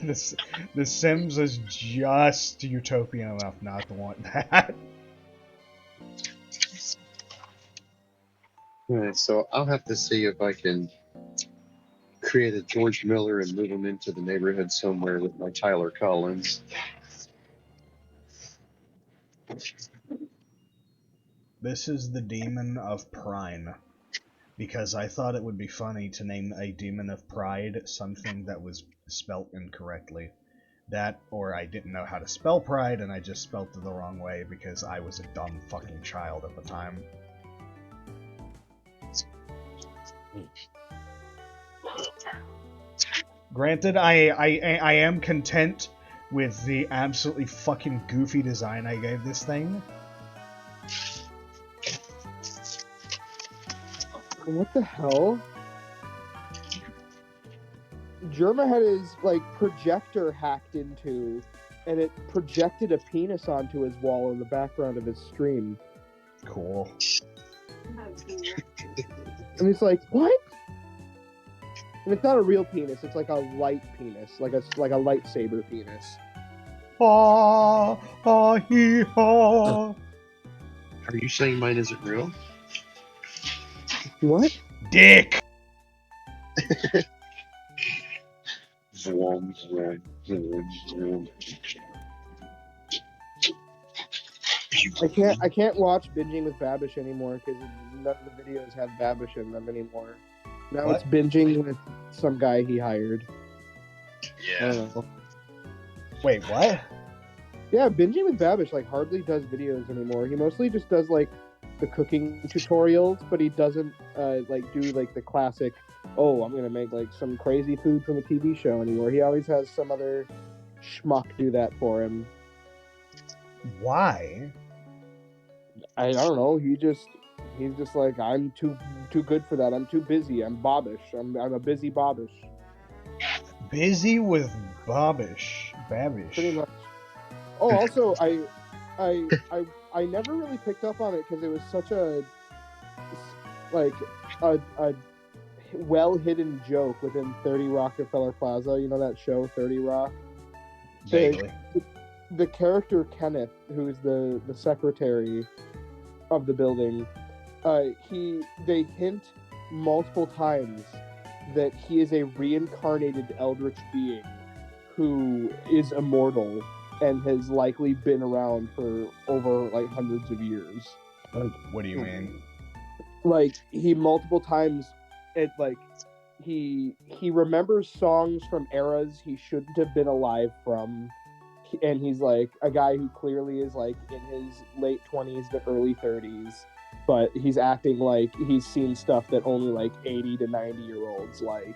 The Sims is just utopian enough not to want that. Alright, so I'll have to see if I can create a George Miller and move him into the neighborhood somewhere with my Tyler Collins. This is the Demon of Pride. Because I thought it would be funny to name a Demon of Pride something that was spelt incorrectly. That, or I didn't know how to spell pride and I just spelt it the wrong way because I was a dumb fucking child at the time. Granted, I am content with the absolutely fucking goofy design I gave this thing. What the hell? Germa had his like projector hacked into, and it projected a penis onto his wall in the background of his stream. Cool. And he's like, "What?" And it's not a real penis; it's like a light penis, like a lightsaber penis. Ah, ah, hee, haw. Are you saying mine isn't real? What? Dick! Vroom, vroom, vroom, vroom. I can't watch Binging with Babish anymore because none of the videos have Babish in them anymore. Now What? it's binging with some guy he hired. I Yeah. don't know. Wait, what? Yeah, Binging with Babish like hardly does videos anymore. He mostly just does like the cooking tutorials, but he doesn't like do like the classic oh, I'm gonna make like some crazy food from a TV show anymore. He always has some other schmuck do that for him. Why? I don't know. He's just like, I'm too good for that. I'm too busy. I'm bobbish. I'm a busy bobbish. Busy with Babish. Pretty much. Oh, also, I never really picked up on it because it was such a well hidden joke within 30 Rockefeller Plaza. You know that show 30 Rock? Vaguely. The character Kenneth, who's the secretary of the building, they hint multiple times that he is a reincarnated eldritch being who is immortal and has likely been around for over like hundreds of years. What do you mean? Like, he multiple times he remembers songs from eras he shouldn't have been alive from, and he's like a guy who clearly is like in his late 20s to early 30s, but he's acting like he's seen stuff that only like 80 to 90-year-olds like.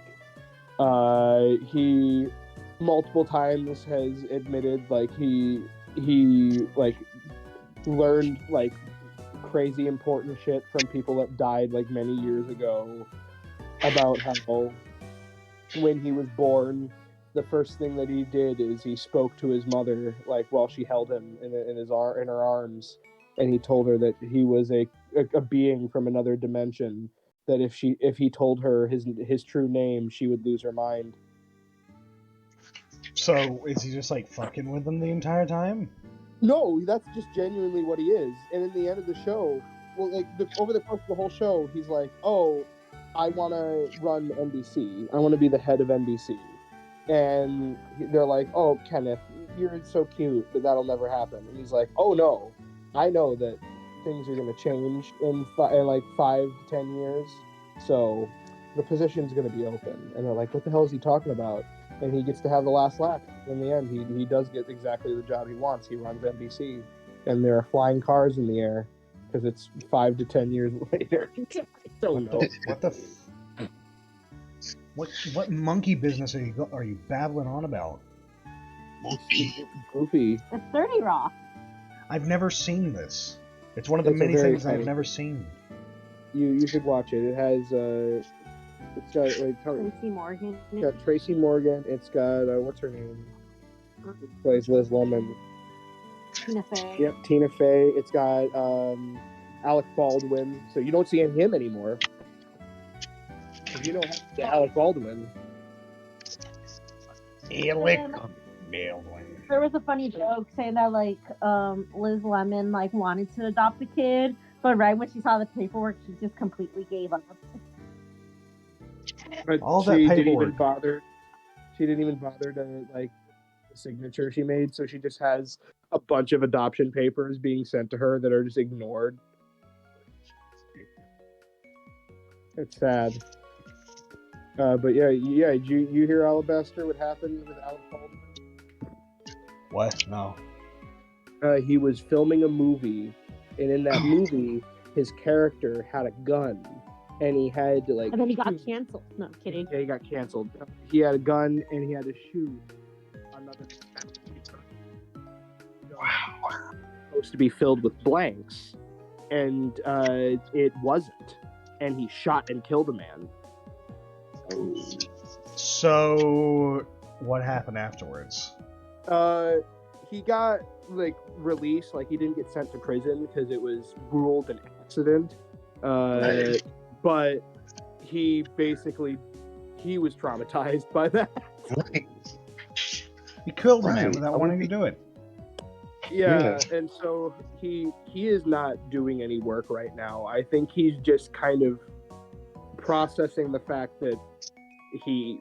He multiple times has admitted like he like learned like crazy important shit from people that died like many years ago, about how when he was born, the first thing that he did is he spoke to his mother like while she held him in her arms, and he told her that he was a being from another dimension, that if he told her his true name, she would lose her mind. So, is he just like fucking with them the entire time? No, that's just genuinely what he is. And in the end of the show, well, like over the course of the whole show, he's like, "Oh, I want to run NBC. I want to be the head of NBC." And they're like, "Oh, Kenneth, you're so cute, but that'll never happen." And he's like, "Oh no, I know that things are going to change in like 5 to 10 years, so the position's going to be open." And they're like, "What the hell is he talking about?" And he gets to have the last laugh. In the end, he does get exactly the job he wants. He runs NBC, and there are flying cars in the air because it's 5 to 10 years later. I don't know. What the? What monkey business are you babbling on about? Goofy. It's 30 Rock. I've never seen this. It's one of the It's a many very things funny- I've never seen. You should watch it. It has it's got like Tracy Morgan. it's got Tracy Morgan. It's got what's her name? Who plays Liz Lemon. Tina Fey. Yep, Tina Fey. It's got Alec Baldwin. So you don't see him anymore. You know Alec Baldwin. There was a funny joke saying that like Liz Lemon like wanted to adopt a kid, but right when she saw the paperwork, she just completely gave up. But All that she didn't paperwork. even bother. She didn't even bother to like the signature she made. So she just has a bunch of adoption papers being sent to her that are just ignored. It's sad. But yeah. Did you hear Alabaster? What happened with Alec Baldwin? What? No. He was filming a movie, and in that movie, his character had a gun, and he had to like. And then he got shoot. canceled. No, I'm kidding. Yeah, he got canceled. He had a gun, and he had to shoot another. Wow. Supposed to be filled with blanks, and it wasn't, and he shot and killed a man. So, what happened afterwards? He got like released, like he didn't get sent to prison because it was ruled an accident. But he was traumatized by that. He killed a man Right. without wanting to do it. Yeah, and so he is not doing any work right now. I think he's just kind of processing the fact that he,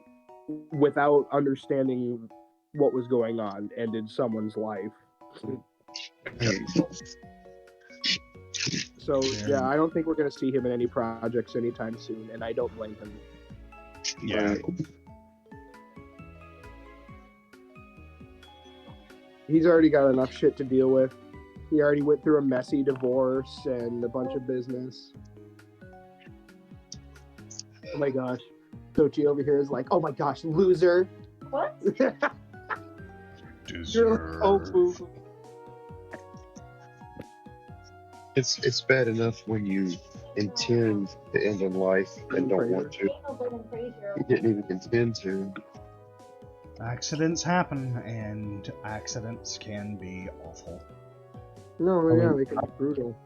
without understanding what was going on, ended someone's life. So yeah, I don't think we're going to see him in any projects anytime soon, and I don't blame him. Yeah. He's already got enough shit to deal with. He already went through a messy divorce and a bunch of business. Oh my gosh. Tochi over here is like, oh my gosh, loser. What? Deserve. Oh, boo. It's bad enough when you intend to end in life and don't want to. Ain't no living crazier. You didn't even intend to. Accidents happen, and accidents can be awful. No, I yeah, mean, they can be brutal.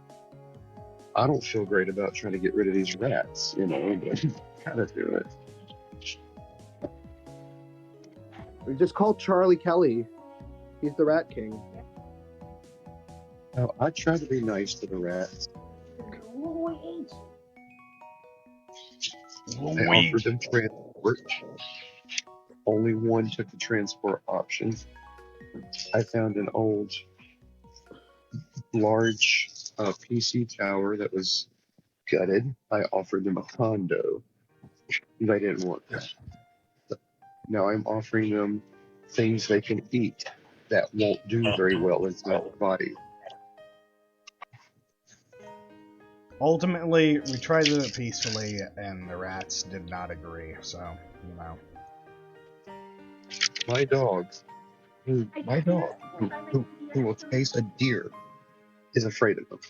I don't feel great about trying to get rid of these rats, but gotta do it. We just call Charlie Kelly. He's the Rat King. Now, I try to be nice to the rats. Wait. I offered them transport. Only one took the transport option. I found an old, large PC tower that was gutted. I offered them a condo. They didn't want that. Now I'm offering them things they can eat that won't do very well inside the body. Ultimately, we tried to do it peacefully, and the rats did not agree, so, you know. My dog, who will chase a deer, is afraid of them.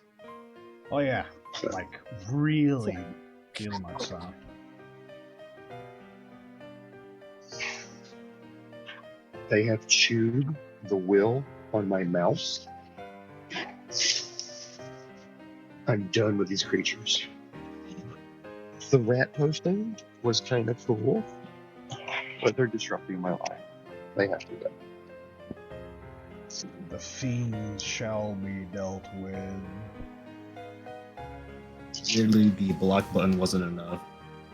Oh yeah, So, like, really much so. they have chewed the will on my mouse. I'm done with these creatures. The rat posting was kind of cool, but they're disrupting my life. They have to go. The fiends shall be dealt with. Clearly, the block button wasn't enough.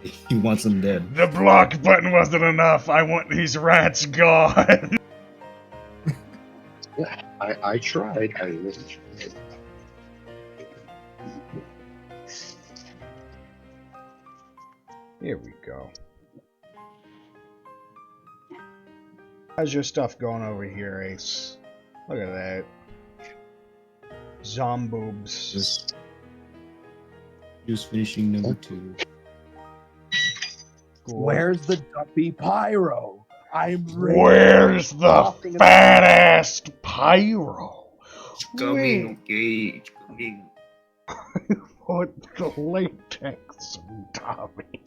He wants them dead. The block button wasn't enough. I want these rats gone. Yeah, I tried. Here we go. How's your stuff going over here, Ace? Look at that. Zomboobs. Just finishing number 2. Cool. Where's the Duppy Pyro? I'm ready. Where's the fat-ass pyro? Coming, Gage, coming. Put the latex, Tommy.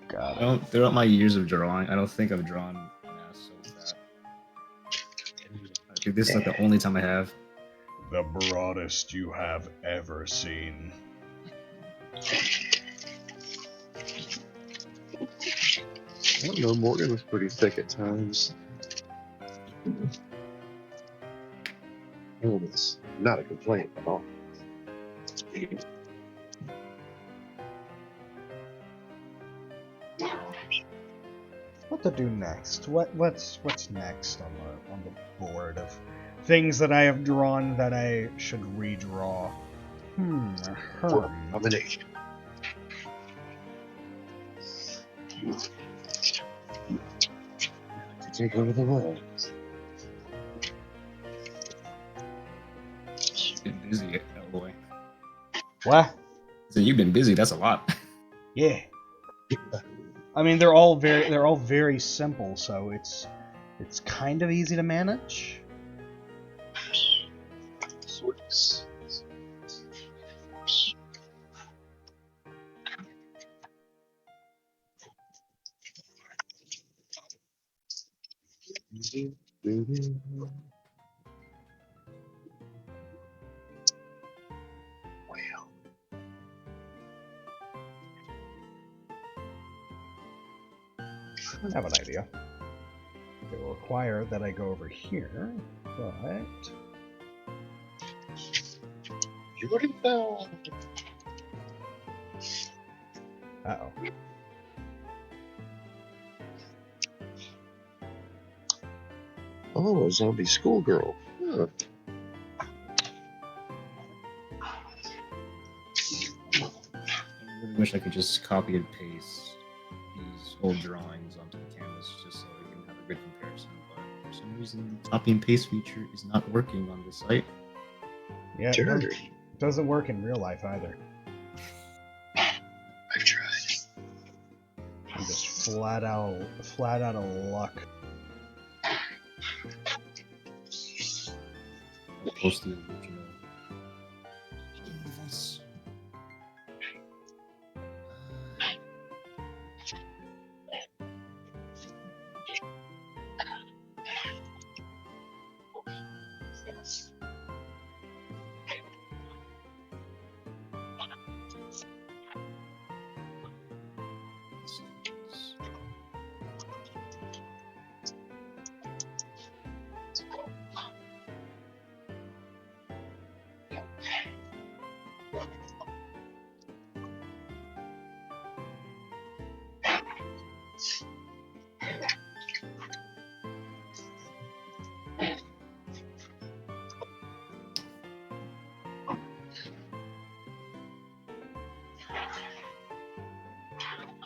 God. Throughout my years of drawing, I don't think I've drawn an ass so fat. I think this is like the only time I have. The broadest you have ever seen. I don't know, Morgan was pretty thick at times. Oh, it's not a complaint at all. What to do next? What's next on the board of things that I have drawn that I should redraw? Combination. Take over the world. You've been busy, boy. What? So you've been busy. That's a lot. Yeah. I mean, they're all very simple, so it's kind of easy to manage. Sorts. Well, I have an idea. It will require that I go over here, but beautiful. uh-oh. Oh, a zombie schoolgirl. Huh. I really wish I could just copy and paste these old drawings onto the canvas just so I can have a good comparison. But for some reason, the copy and paste feature is not working on this site. Yeah, Sure. Doesn't work in real life either. I've tried. I'm just flat out of luck. Close to the original. Vods.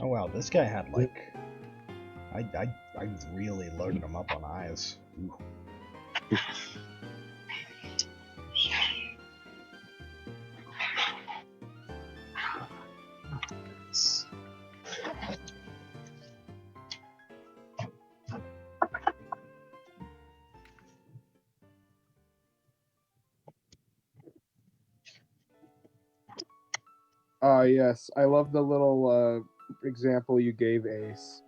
Oh wow, this guy had like, I really loaded him up on eyes. Ooh. Yes, I love the little example you gave, Ace,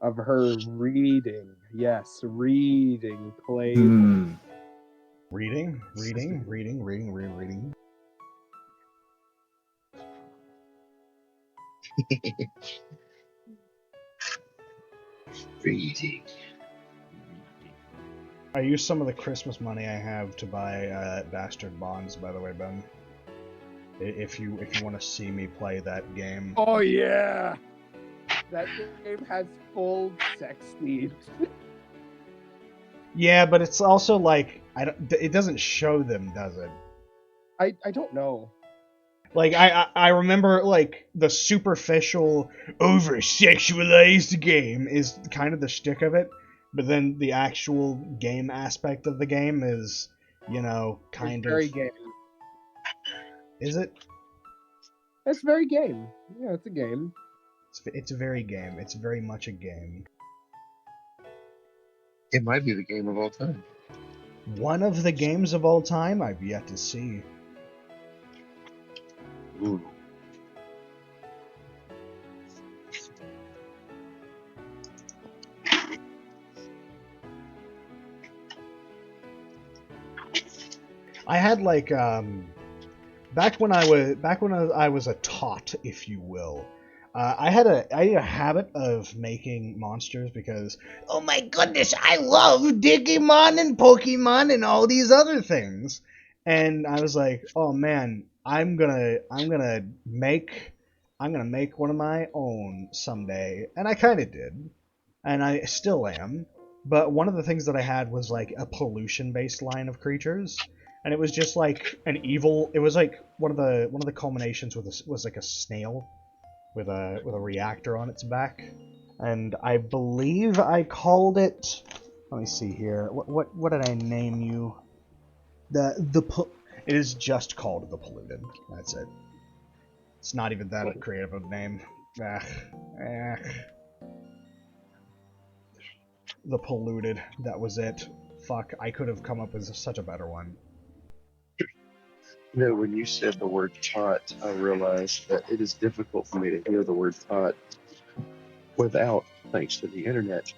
of her reading. Yes, reading plaything. Reading. Reading. I used some of the Christmas money I have to buy Bastard Bonds, by the way, Ben. If you want to see me play that game. Oh yeah, that game has full sex scenes. Yeah, but it's also like it doesn't show them, does it? I don't know. Like I remember like the superficial over sexualized game is kind of the shtick of it, but then the actual game aspect of the game is, you know, kind It's of very game. Is it? It's very game. Yeah, it's a game. It's a very game. It's very much a game. It might be the game of all time. One of the games of all time I've yet to see. Ooh. I had like back when I was a tot, if you will. I had a habit of making monsters because, oh my goodness, I love Digimon and Pokemon and all these other things. And I was like, oh man, I'm gonna make one of my own someday. And I kind of did, and I still am. But one of the things that I had was like a pollution-based line of creatures, and it was just like an evil. It was like one of the culminations was like a snail with a reactor on its back, and I believe I called it. Let me see here. What did I name you? It is just called the polluted. That's it. It's not even that creative of a name. The polluted. That was it. Fuck, I could have come up with such a better one. You know, when you said the word tot, I realized that it is difficult for me to hear the word tot without, thanks to the internet,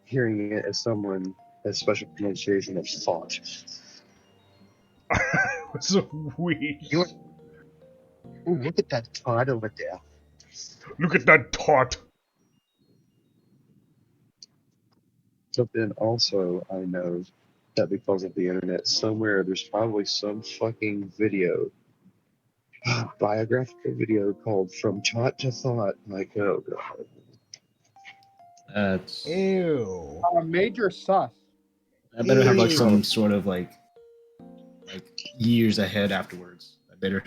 hearing it as someone has special pronunciation of thought. It's weird. Ooh, look at that tot over there. Look at that tot. But then also, I know that because of the internet, somewhere there's probably some fucking video, biographical video called From Tot to Thought. Like, oh god. That's. Ew. Major sus. I better have like Ew. some sort of like years ahead afterwards. I better.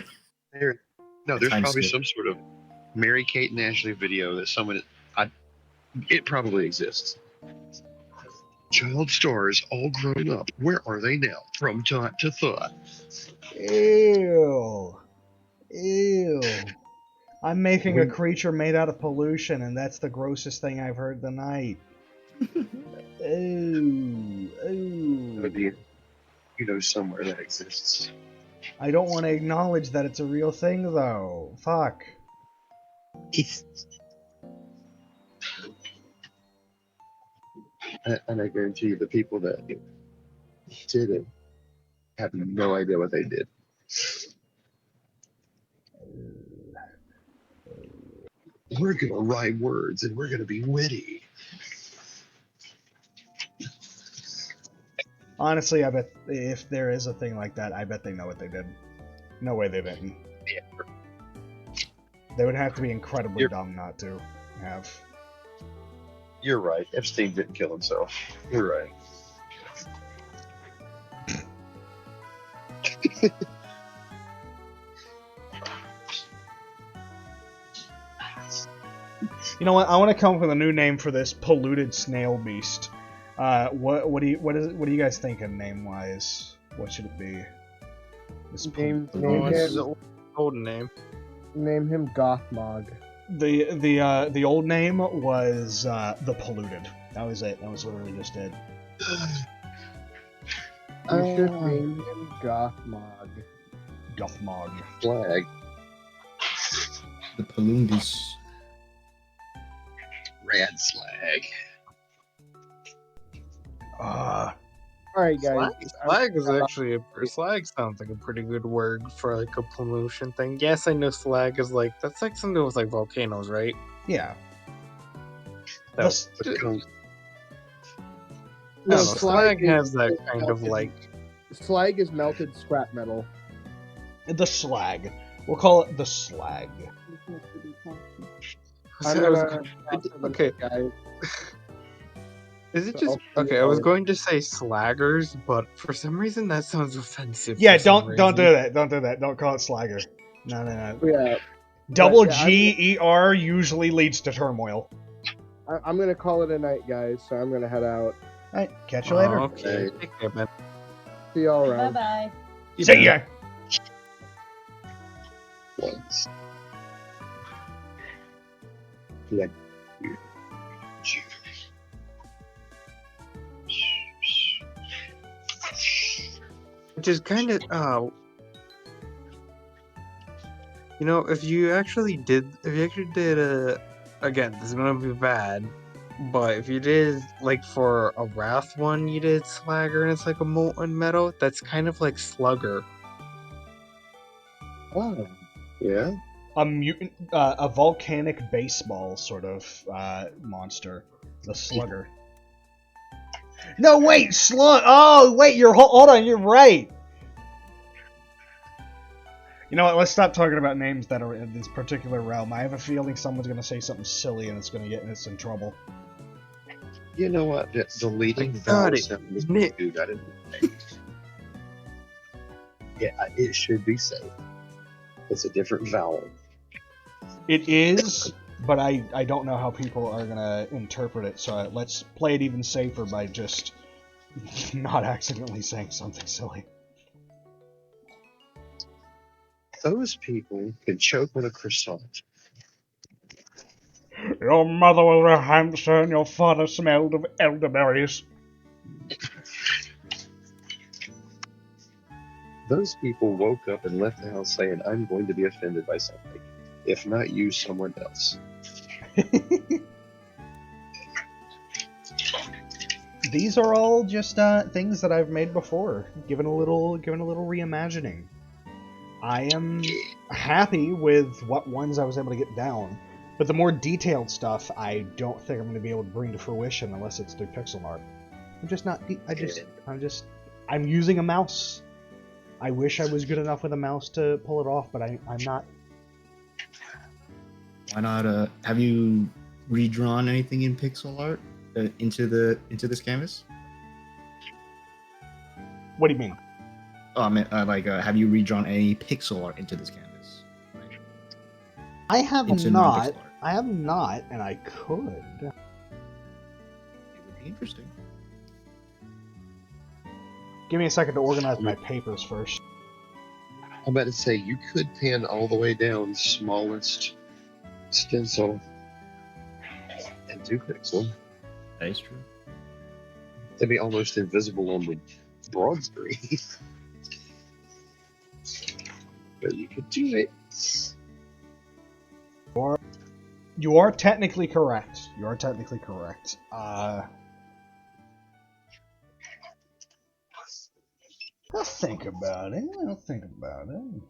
No, there's Time probably skip. some sort of Mary Kate and Ashley video that someone. It probably exists. Child stars all grown up. Where are they now? From Tot to Thought. Ew. Ew. I'm making a creature made out of pollution, and that's the grossest thing I've heard tonight. Ooh. Ooh. You know somewhere that exists. I don't want to acknowledge that it's a real thing, though. Fuck. And I guarantee you the people that did it have no idea what they did. We're going to rhyme words and we're going to be witty. Honestly, I bet if there is a thing like that, I bet they know what they did. No way they didn't. Yeah. They would have to be incredibly dumb not to have. You're right. Epstein didn't kill himself. You're right. You know what? I want to come up with a new name for this polluted snail beast. What do you guys thinking name wise? What should it be? This Name It's him, an old name. name him Gothmog. The old name was the polluted. That was it. That was literally just it. You should name him Gothmog. Gothmog. Flag. The Palundis. Rad slag. Alright, guys. Slag sounds like a pretty good word for like a pollution thing. Yes, I know slag is like that's like something with like volcanoes, right? Yeah. That's But come- no, slag slag is- has that is kind of melted- like Slag is melted scrap metal. The slag. We'll call it the slag. okay. Guys. Is it just okay? I was going to say slaggers, but for some reason that sounds offensive. Yeah, for some don't do reason. that. Don't do that. Don't call it slagger. No. Yeah, Double yeah, G-E-R usually leads to turmoil. I'm gonna call it a night, guys. So I'm gonna head out. Alright, catch you later. Okay. Take care, man. See y'all Bye around. bye. See ya! Once. Like, Which is kind of you know, if you actually did a again, this is gonna be bad, but if you did like for a Wrath one, you did Slagger and it's like a molten metal, that's kind of like Slugger. oh, yeah. A mutant, a volcanic baseball sort of monster. The slugger. No, wait, slug. Oh, wait, hold on, you're right. You know what? Let's stop talking about names that are in this particular realm. I have a feeling someone's gonna say something silly and it's gonna get us in trouble. You know what? Deleting I got vowel it. sounds Nick. dude, I didn't think. Yeah, it should be safe. It's a different vowel. It is, but I don't know how people are gonna interpret it. So let's play it even safer by just not accidentally saying something silly. Those people can choke on a croissant. Your mother was a hamster and your father smelled of elderberries. Those people woke up and left the house saying, I'm going to be offended by something. If not you, someone else. These are all just things that I've made before, given a little reimagining. I am happy with what ones I was able to get down, but the more detailed stuff, I don't think I'm going to be able to bring to fruition unless it's through pixel art. I'm just not. I'm using a mouse. I wish I was good enough with a mouse to pull it off, but I'm not. Why not? Have you redrawn anything in pixel art into this canvas? What do you mean? Oh, I mean, have you redrawn any pixel art into this canvas? Like, I have into not. non-pixel art? I have not, and I could. It would be interesting. Give me a second to organize my papers first. I'm about to say you could pan all the way down smallest stencil and do pixel. That is true. They'd be almost invisible on the broad screen. But you could do it. You are technically correct. You are technically correct. I'll think about it. I'll think about it.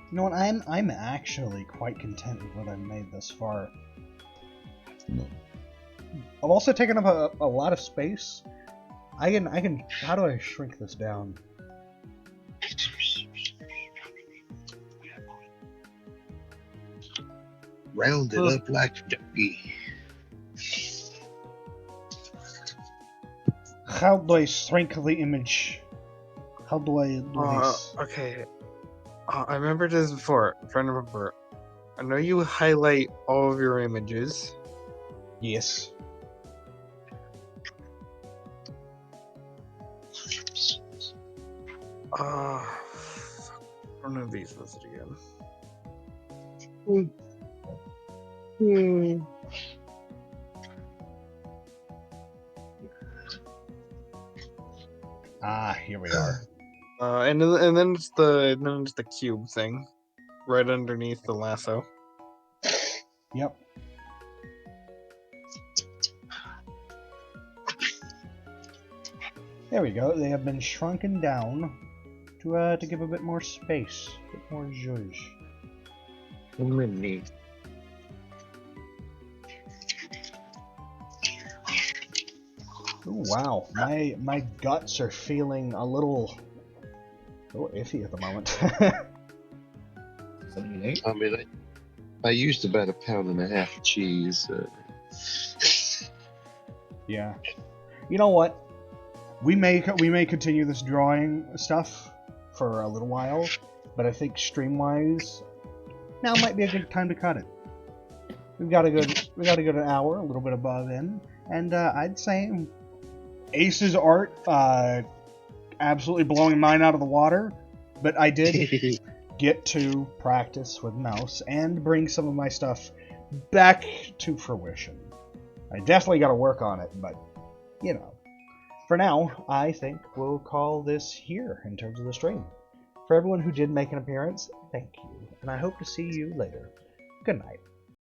You know what? I'm actually quite content with what I've made thus far. I've also taken up a lot of space. I can. How do I shrink this down? Round it up like a ducky. How do I shrink the image? How do I do this? Okay. I remember this before. I'm trying to remember. I know you highlight all of your images. Yes. I don't know these listed again. Ah, here we are. And then it's the cube thing, right underneath the lasso. Yep. There we go. They have been shrunken down to give a bit more space, a bit more zhuzh. Really? Ooh, wow, my guts are feeling a little iffy at the moment. 78. I mean, I used about 1.5 pounds of cheese. Yeah. You know what? We may continue this drawing stuff for a little while, but I think stream-wise, now might be a good time to cut it. We got a good hour, a little bit above in, and I'd say Ace's art absolutely blowing mine out of the water, but I did get to practice with mouse and bring some of my stuff back to fruition. I definitely got to work on it, but you know. For now, I think we'll call this here in terms of the stream. For everyone who did make an appearance, thank you, and I hope to see you later. Good night.